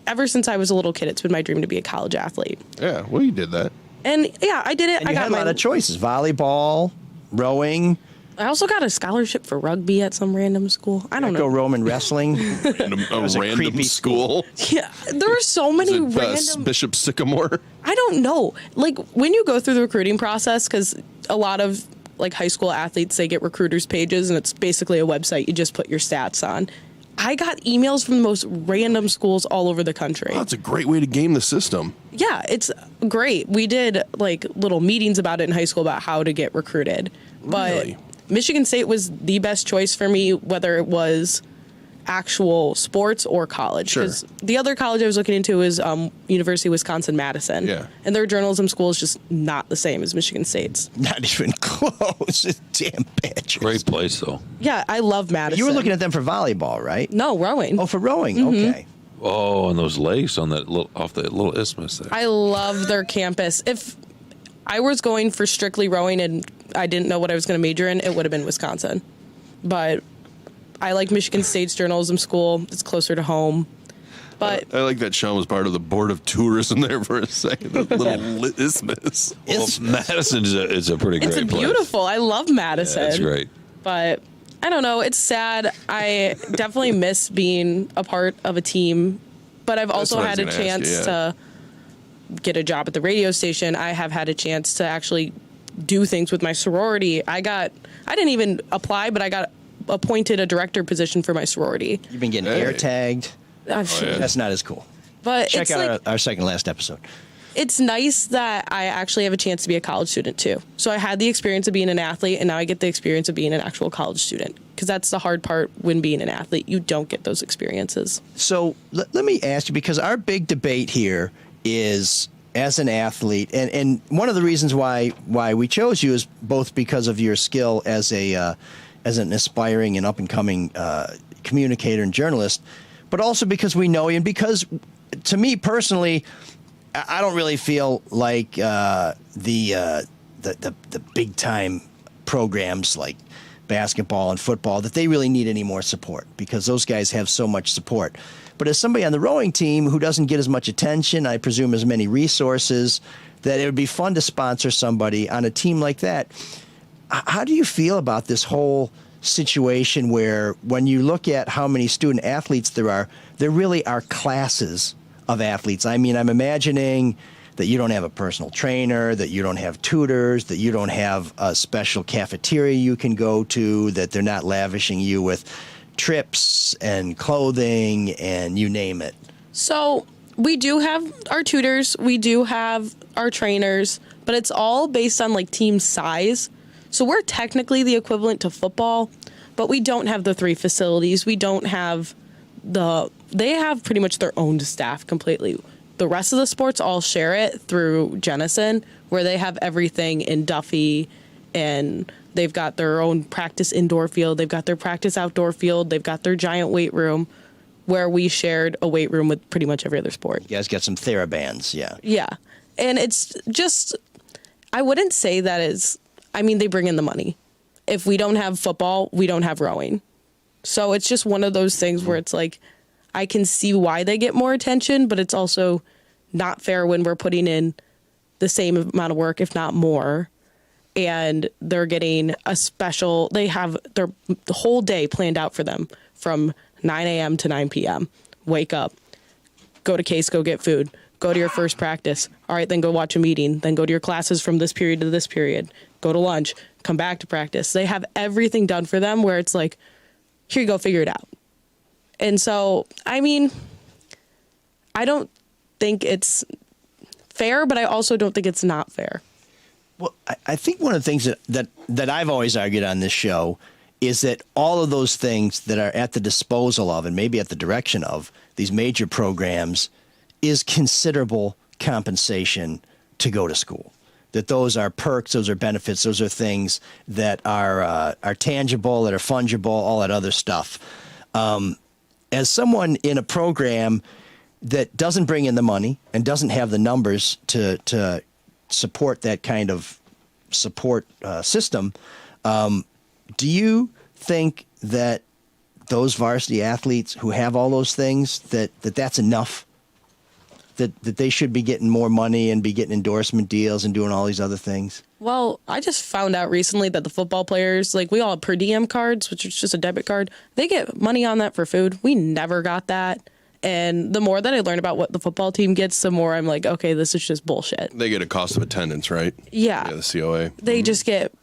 D: ever since I was a little kid, it's been my dream to be a college athlete.
F: Yeah, well, you did that.
D: And yeah, I did it.
B: and
D: I
B: you
D: got
B: had a
D: my
B: lot of choices: volleyball, rowing,
D: I also got a scholarship for rugby at some random school. I don't know.
B: Greco-Roman wrestling.
F: A
B: was a
F: random
B: creepy
F: school.
D: Yeah, there were so many
F: Is it,
D: random.
F: Bishop Sycamore.
D: I don't know. Like when you go through the recruiting process, because a lot of like high school athletes, they get recruiters pages, and it's basically a website. You just put your stats on. I got emails from the most random schools all over the country.
F: Oh, that's a great way to game the system.
D: Yeah, it's great. We did like little meetings about it in high school about how to get recruited. But
F: Really?
D: Michigan State was the best choice for me, whether it was actual sports or college.
F: Sure.
D: Because the other college I was looking into is University of Wisconsin-Madison.
F: Yeah.
D: And their journalism school is just not the same as Michigan State's.
B: Not even close. Damn bitch.
G: Great place, though.
D: Yeah, I love Madison.
B: You were looking at them for volleyball, right?
D: No, rowing.
B: Oh, for rowing.
D: Mm-hmm.
B: Okay.
G: Oh, and those lakes on that little off that little isthmus there.
D: I love their campus. If I was going for strictly rowing and I didn't know what I was going to major in, it would have been Wisconsin. But I like Michigan State's journalism school. It's closer to home. But
F: I like that Sean was part of the board of tourism there for a second. The little isthmus.
G: Well, Madison is a pretty
D: it's
G: great place.
D: beautiful. I love Madison.
G: Yeah, it's great.
D: But I don't know. It's sad. I definitely miss being a part of a team. But I've also
F: what I was
D: had a
F: gonna ask
D: chance
F: you, yeah.
D: to get a job at the radio station. I have had a chance to actually do things with my sorority. I didn't even apply, but I got appointed a director position for my sorority.
B: You've been getting
F: Hey.
B: air tagged.
F: yeah.
B: That's not as cool.
D: But
B: Check
D: it's
B: out
D: like,
B: our second last episode.
D: it's nice that I actually have a chance to be a college student too. So I had the experience of being an athlete, and now I get the experience of being an actual college student. Because that's the hard part when being an athlete. You don't get those experiences.
B: So let me ask you, because our big debate here is as an athlete, and one of the reasons why we chose you is both because of your skill as an aspiring and up and coming communicator and journalist, but also because we know you, and because to me personally, I don't really feel like the big time programs like basketball and football that they really need any more support, because those guys have so much support. But as somebody on the rowing team who doesn't get as much attention, I presume as many resources, that it would be fun to sponsor somebody on a team like that. How do you feel about this whole situation where when you look at how many student athletes there really are classes of athletes? I mean, I'm imagining that you don't have a personal trainer, that you don't have tutors, that you don't have a special cafeteria you can go to, that they're not lavishing you with trips and clothing and you name it.
D: So we do have our tutors, we do have our trainers, but it's all based on like team size. So we're technically the equivalent to football, but we don't have the 3 facilities. We don't have they have pretty much their own staff completely. The rest of the sports all share it through Jennison, where they have everything in Duffy, and they've got their own practice indoor field. They've got their practice outdoor field. They've got their giant weight room, where we shared a weight room with pretty much every other sport.
B: You guys got some TheraBands, yeah.
D: Yeah. And it's just, I wouldn't say that is, I mean, they bring in the money. If we don't have football, we don't have rowing. So it's just one of those things where it's like, I can see why they get more attention, but it's also not fair when we're putting in the same amount of work, if not more. And they're getting a special, they have the whole day planned out for them from 9 a.m. to 9 p.m. Wake up, go to Case, go get food, go to your first practice. All right, then go watch a meeting, then go to your classes from this period to this period, go to lunch, come back to practice. They have everything done for them where it's like, here you go, figure it out. And so, I mean, I don't think it's fair, but I also don't think it's not fair.
B: Well, I think one of the things that I've always argued on this show is that all of those things that are at the disposal of and maybe at the direction of these major programs is considerable compensation to go to school. That those are perks, those are benefits, those are things that are tangible, that are fungible, all that other stuff. As someone in a program that doesn't bring in the money and doesn't have the numbers to support that kind of support system, do you think that those varsity athletes who have all those things, that's enough? that they should be getting more money and be getting endorsement deals and doing all these other things?
D: Well, I just found out recently that the football players, like we all have per diem cards, which is just a debit card. They get money on that for food. We never got that. And the more that I learn about what the football team gets, the more I'm like, okay, this is just bullshit.
F: They get a cost of attendance, right?
D: Yeah.
F: The COA.
D: They just get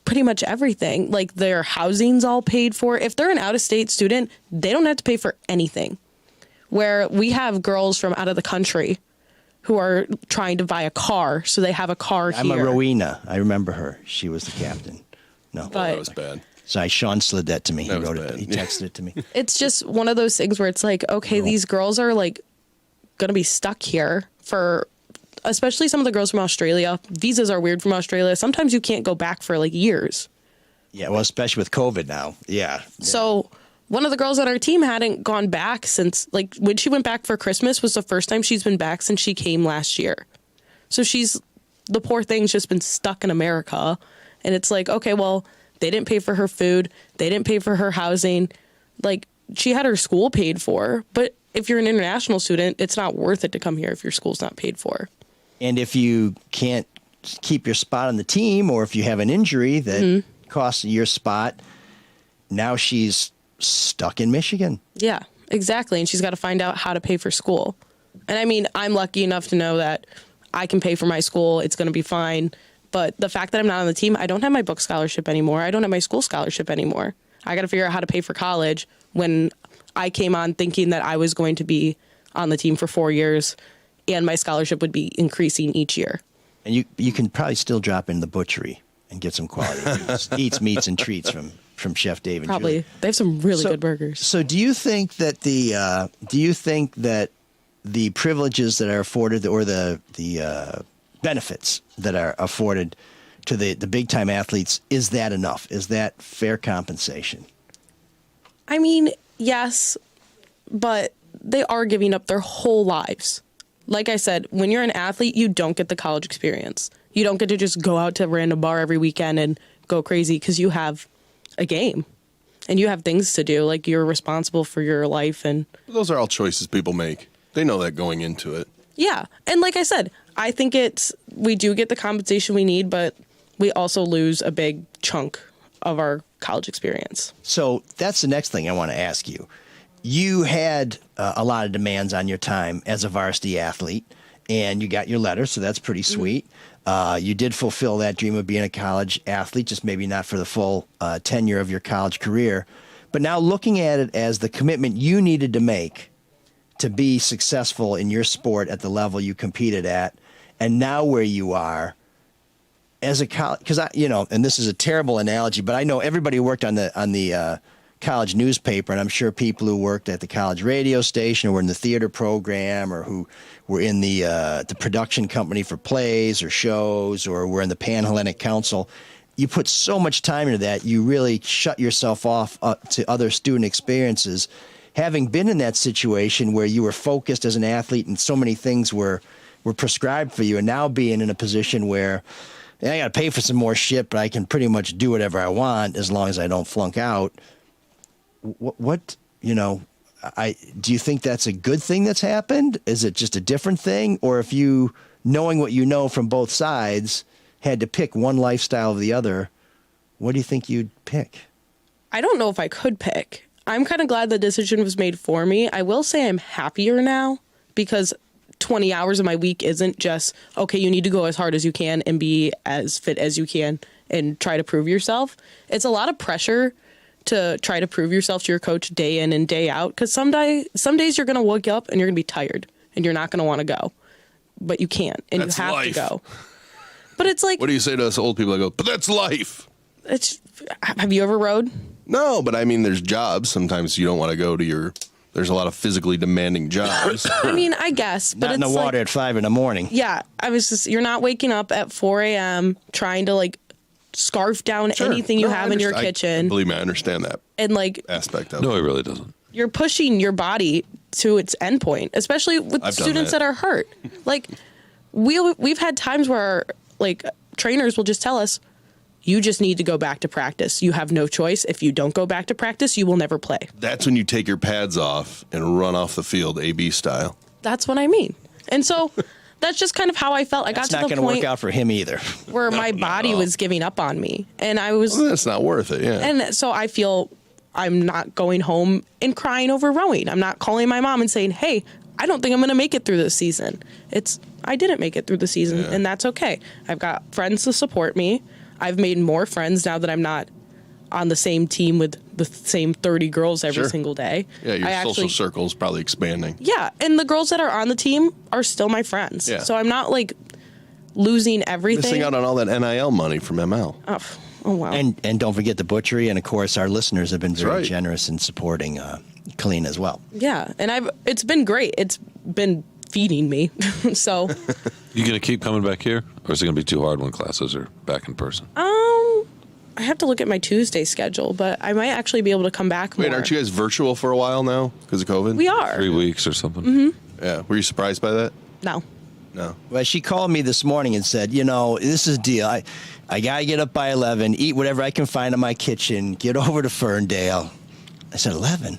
D: pretty much everything. Like their housing's all paid for. If they're an out-of-state student, they don't have to pay for anything. Where we have girls from out of the country who are trying to buy a car, so they have a car
B: I'm
D: here.
B: a Rowena. I remember her. She was the captain. No.
D: But-
F: That was bad.
B: Sorry, Sean slid that to me. He
F: That was
B: wrote it.
F: bad.
B: He texted it to me.
D: It's just one of those things where it's like, okay, these girls are like going to be stuck here for, especially some of the girls from Australia. Visas are weird from Australia. Sometimes you can't go back for like years.
B: Yeah, well, especially with COVID now. Yeah.
D: So one of the girls on our team hadn't gone back since, like, when she went back for Christmas was the first time she's been back since she came last year. So the poor thing's just been stuck in America. And it's like, okay, well, they didn't pay for her food. They didn't pay for her housing. Like, she had her school paid for. But if you're an international student, it's not worth it to come here if your school's not paid for.
B: And if you can't keep your spot on the team, or if you have an injury that costs your spot, now she's stuck in Michigan.
D: Yeah, exactly. And she's got to find out how to pay for school. And I mean, I'm lucky enough to know that I can pay for my school. It's going to be fine. But the fact that I'm not on the team, I don't have my book scholarship anymore. I don't have my school scholarship anymore. I got to figure out how to pay for college when I came on thinking that I was going to be on the team for 4 years and my scholarship would be increasing each year.
B: And you can probably still drop in the butchery and get some quality eats, meats, and treats from Chef Dave and
D: Probably.
B: Julie.
D: They have some really good burgers.
B: So do you think that the privileges that are afforded, or the benefits that are afforded to the big time athletes, is that enough? Is that fair compensation?
D: I mean, yes, but they are giving up their whole lives. Like I said, when you're an athlete, you don't get the college experience. You don't get to just go out to a random bar every weekend and go crazy because you have a game and you have things to do. Like, you're responsible for your life. And
F: Those are all choices people make. They know that going into it.
D: yeah. And like I said, I think we do get the compensation we need, but we also lose a big chunk of our college experience.
B: So that's the next thing I want to ask you. You had a lot of demands on your time as a varsity athlete, and you got your letter, so that's pretty sweet. You did fulfill that dream of being a college athlete, just maybe not for the full tenure of your college career. But now looking at it as the commitment you needed to make to be successful in your sport at the level you competed at, and now where you are as a college, because and this is a terrible analogy, but I know everybody who worked on the college newspaper, and I'm sure people who worked at the college radio station, or were in the theater program, or who were in the production company for plays or shows, or were in the Pan-Hellenic Council. You put so much time into that, you really shut yourself off to other student experiences. Having been in that situation where you were focused as an athlete and so many things were prescribed for you, and now being in a position where I got to pay for some more shit, but I can pretty much do whatever I want as long as I don't flunk out. What do you think that's a good thing that's happened? Is it just a different thing? Or if you, knowing what you know from both sides, had to pick one lifestyle or the other, what do you think you'd pick?
D: I don't know if I could pick. I'm kind of glad the decision was made for me. I will say I'm happier now because 20 hours of my week isn't just, okay, you need to go as hard as you can and be as fit as you can and try to prove yourself. It's a lot of pressure to try to prove yourself to your coach day in and day out, because some days you're going to wake up and you're going to be tired and you're not going to want to go, but you can't and
F: That's
D: you have
F: life.
D: to go. But it's like,
F: What do you say to us old people that go, but that's life?
D: Have you ever rode?
F: No, but I mean, there's jobs. Sometimes you don't want to go to there's a lot of physically demanding jobs.
D: I mean, I guess, but
B: Not in the
D: it's
B: water
D: like,
B: at 5 a.m.
D: yeah, you're not waking up at 4 a.m. trying to like scarf down
F: Sure.
D: anything you
F: No,
D: have in your kitchen.
F: Believe me, I understand that
D: And like,
F: aspect of
G: No,
F: it.
G: it really doesn't.
D: you're pushing your body to its end point, especially with
F: I've done
D: students
F: that.
D: that are hurt. Like, we've had times where like trainers will just tell us, you just need to go back to practice. You have no choice. If you don't go back to practice, you will never play.
F: That's when you take your pads off and run off the field, AB style.
D: That's what I mean. And so that's just kind of how I felt. I
B: That's
D: got
B: not
D: to
B: going
D: the
B: to
D: point
B: work out for him either.
D: where my body was giving up on me. And I was,
F: Well, that's not worth it. Yeah.
D: and so I feel I'm not going home and crying over rowing. I'm not calling my mom and saying, hey, I don't think I'm going to make it through this season. I didn't make it through the season, and that's okay. I've got friends to support me. I've made more friends now that I'm not on the same team with the same 30 girls every
F: Sure.
D: single day.
F: Yeah, your
D: I
F: social
D: actually,
F: circle is probably expanding.
D: yeah, and the girls that are on the team are still my friends.
F: Yeah.
D: So I'm not like losing everything.
F: Missing out on all that NIL money from ML.
D: Oh wow.
B: And don't forget the butchery, and of course our listeners have been very
F: right.
B: generous in supporting Colleen as well.
D: yeah, and it's been great. It's been feeding me. So
G: You going to keep coming back here, or is it going to be too hard when classes are back in person?
D: I have to look at my Tuesday schedule, but I might actually be able to come back
F: Wait,
D: more.
F: aren't you guys virtual for a while now because of COVID?
D: We are.
G: 3 weeks or something?
F: Yeah. Were you surprised by that?
D: No.
F: No.
B: Well, she called me this morning and said, this is the deal. I got to get up by 11, eat whatever I can find in my kitchen, get over to Ferndale. I said, 11?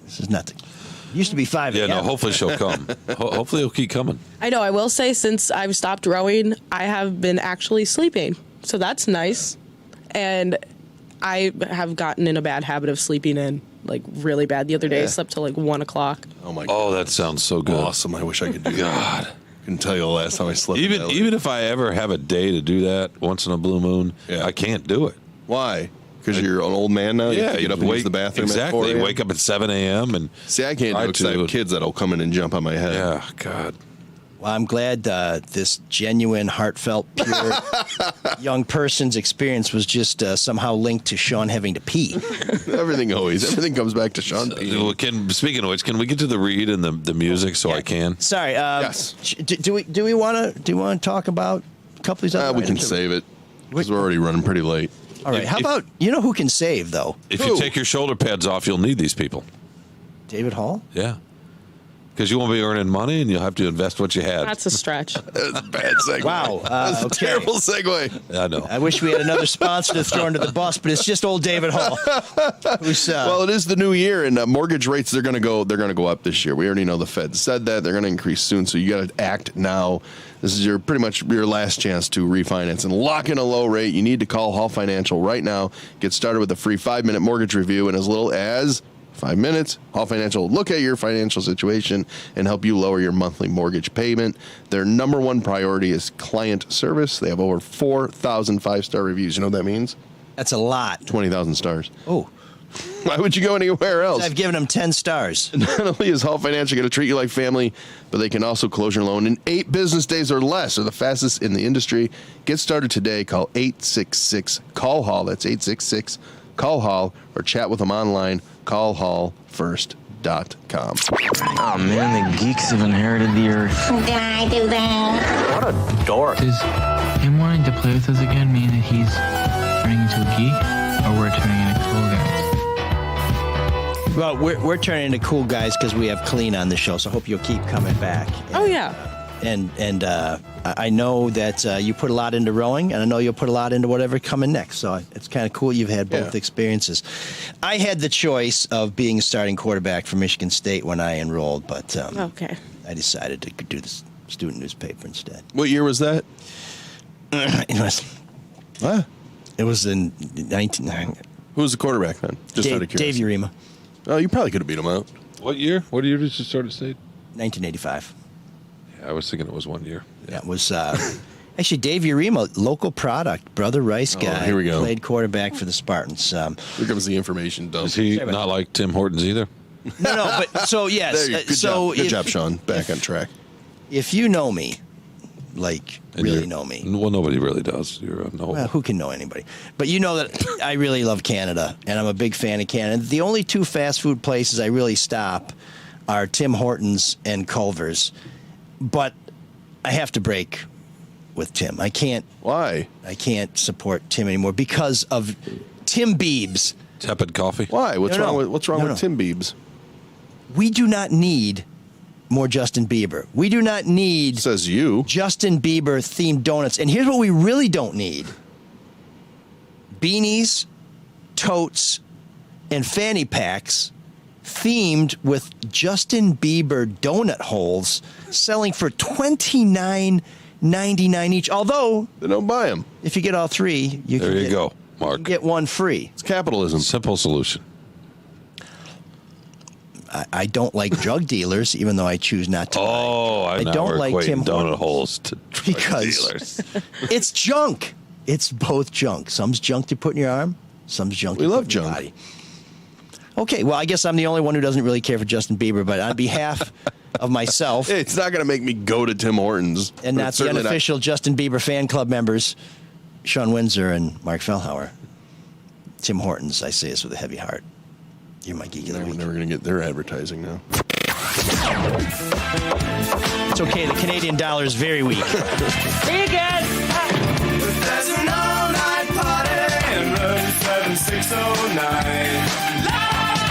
B: This is nothing. It used to be 5
G: Yeah,
B: a.m.
G: no, hopefully she'll come. Hopefully he'll keep coming.
D: I know. I will say, since I've stopped rowing, I have been actually sleeping. So that's nice. And I have gotten in a bad habit of sleeping in, like really bad. The other day, I slept till like 1 o'clock.
F: Oh my God.
G: Oh, that sounds so good.
F: Awesome. I wish I could do
G: God.
F: that. Couldn't tell you the last time I slept. that late.
G: Even if I ever have a day to do that once in a blue moon,
F: Yeah.
G: I can't do it.
F: Why? Because you're an old man now. You have to get up and use the bathroom.
G: Exactly.
F: At 4 a.m.?
G: Wake up at 7 a.m. and
F: See, I can't
G: try
F: do it because I
G: to.
F: have kids that'll come in and jump on my head.
G: Yeah, God.
B: Well, I'm glad this genuine, heartfelt, pure young person's experience was just somehow linked to Sean having to pee.
F: Everything comes back to Sean P.
G: Well, speaking of which, can we get to the read and the music so I can?
B: Sorry.
F: Yes.
B: Do we want to talk about a couple of these other
F: We can
B: items?
F: save it because we're already running pretty late.
B: All right. How about who can save though?
G: If
F: Who?
G: you take your shoulder pads off, you'll need these people.
B: David Hall.
G: Yeah. Because you won't be earning money and you'll have to invest what you had.
D: That's a stretch.
F: That's a bad segue.
B: Wow.
F: That's a
B: Okay.
F: terrible segue.
G: I know.
B: I wish we had another sponsor to throw under the bus, but it's just old David Hall. Who's,
F: Well, it is the new year, and mortgage rates they're going to go up this year. We already know the Fed said that they're going to increase soon, so you got to act now. This is pretty much your last chance to refinance and lock in a low rate. You need to call Hall Financial right now. Get started with a free 5-minute mortgage review in as little as 5 minutes. Hall Financial will look at your financial situation and help you lower your monthly mortgage payment. Their number one priority is client service. They have over 4,000 5-star reviews. You know what that means?
B: that's a lot.
F: 20,000 stars.
B: Oh,
F: Why would you go anywhere else?
B: I've given him 10 stars.
F: Not only is Hall Financial going to treat you like family, but they can also close your loan in 8 business days or less. They're the fastest in the industry. Get started today. Call 866-CALL-HALL. That's 866-CALL-HALL, or chat with them online. CallHallFirst.com.
I: Oh man, the geeks have inherited the earth.
J: Did I do that?
I: What a dork.
K: Does him wanting to play with us again mean that he's turning into a geek, or we're turning into cool guys?
B: Well, we're turning into cool guys because we have Colleen on the show, so I hope you'll keep coming back.
D: Oh yeah.
B: And I know that you put a lot into rowing, and I know you'll put a lot into whatever coming next. So it's kind of cool you've had both experiences. I had the choice of being a starting quarterback for Michigan State when I enrolled, but
D: Okay.
B: I decided to do the student newspaper instead.
F: What year was that?
B: It was in 19...
F: Who was the quarterback then? Just out of
B: Dave
F: curiosity.
B: Urema,
F: Oh, you probably could have beat him out.
G: What year? What year did you start at State?
B: 1985.
G: Yeah, I was thinking it was 1 year.
B: That was actually Dave Urema, local product, Brother Rice guy.
F: here we go.
B: Played quarterback for the Spartans.
F: Here comes the information dump.
G: Is he not like Tim Hortons either?
B: No, but so yes.
F: There you go.
B: So
F: Good job, Sean. Back on track.
B: If you know me, like
G: And
B: really
G: you're-
B: know me,
G: Well, nobody really does. You're a no.
B: well, who can know anybody? But you know that I really love Canada, and I'm a big fan of Canada. The only two fast food places I really stop are Tim Hortons and Culver's. But I have to break with Tim. I can't
F: Why?
B: support Tim anymore because of Tim Biebs.
G: Tepid coffee.
F: Why? What's
B: No,
F: wrong
B: no.
F: with What's wrong
B: No,
F: with
B: no.
F: Tim Biebs?
B: We do not need more Justin Bieber. We do not need
F: Says you.
B: Justin Bieber themed donuts. And here's what we really don't need: beanies, totes, and fanny packs themed with Justin Bieber donut holes selling for $29.99 each. Although,
F: They don't buy them.
B: if you get all three, you
G: There
B: can
G: you go, Mark.
B: get one free.
F: It's capitalism.
G: Simple solution.
B: I don't like drug dealers, even though I choose not to.
G: Oh, I
B: don't
G: we're
B: like
G: equating
B: Tim
G: donut
B: Hortons.
G: holes to drug
B: Because
G: dealers.
B: it's junk. It's both junk. Some's junk to put in your arm. Some's junk.
F: We
B: to
F: love
B: put in your
F: junk.
B: body. Okay, well, I guess I'm the only one who doesn't really care for Justin Bieber, but on behalf of myself
F: Hey, it's not going to make me go to Tim Hortons.
B: and
F: But
B: not
F: it's
B: the
F: certainly
B: unofficial Justin Bieber fan club members, Sean Windsor and Mark Fellhauer, Tim Hortons, I say this with a heavy heart. You're my geek of the
F: We're
B: week.
F: never going to get their advertising now.
B: It's okay, the Canadian dollar is very weak.
E: There's an all-night party in room 7609.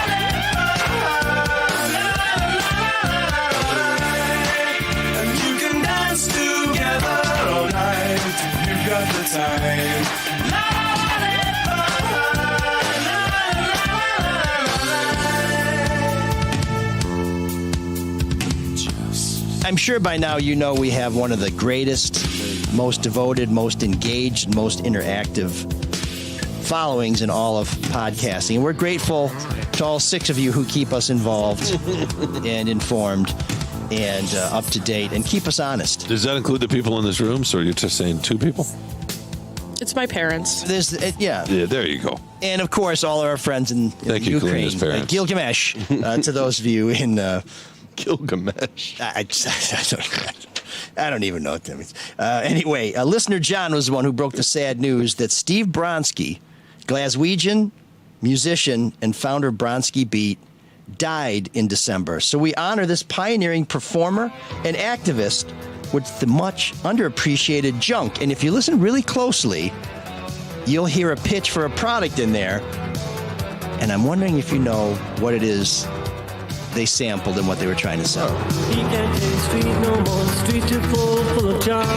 E: And you can dance together all night if you've got the time.
B: I'm sure by now you know we have one of the greatest, most devoted, most engaged, and most interactive followings in all of podcasting. And we're grateful to all 6 of you who keep us involved and informed and up to date and keep us honest.
G: Does that include the people in this room? So you're just saying 2 people?
D: It's my parents.
B: Yeah.
G: Yeah, there you go.
B: And of course, all of our friends in
G: Thank you,
B: Ukraine,
G: Kalina's parents.
B: Gilgamesh, to those of you in
F: Gilgamesh.
B: I don't even know what that means. Anyway, listener John was the one who broke the sad news that Steve Bronski, Glaswegian, musician, and founder of Bronski Beat, died in December. So we honor this pioneering performer and activist with the much underappreciated junk. And if you listen really closely, you'll hear a pitch for a product in there. And I'm wondering if you know what it is they sampled and what they were trying to sell.
L: He can't take the street no more. The streets are full of charm.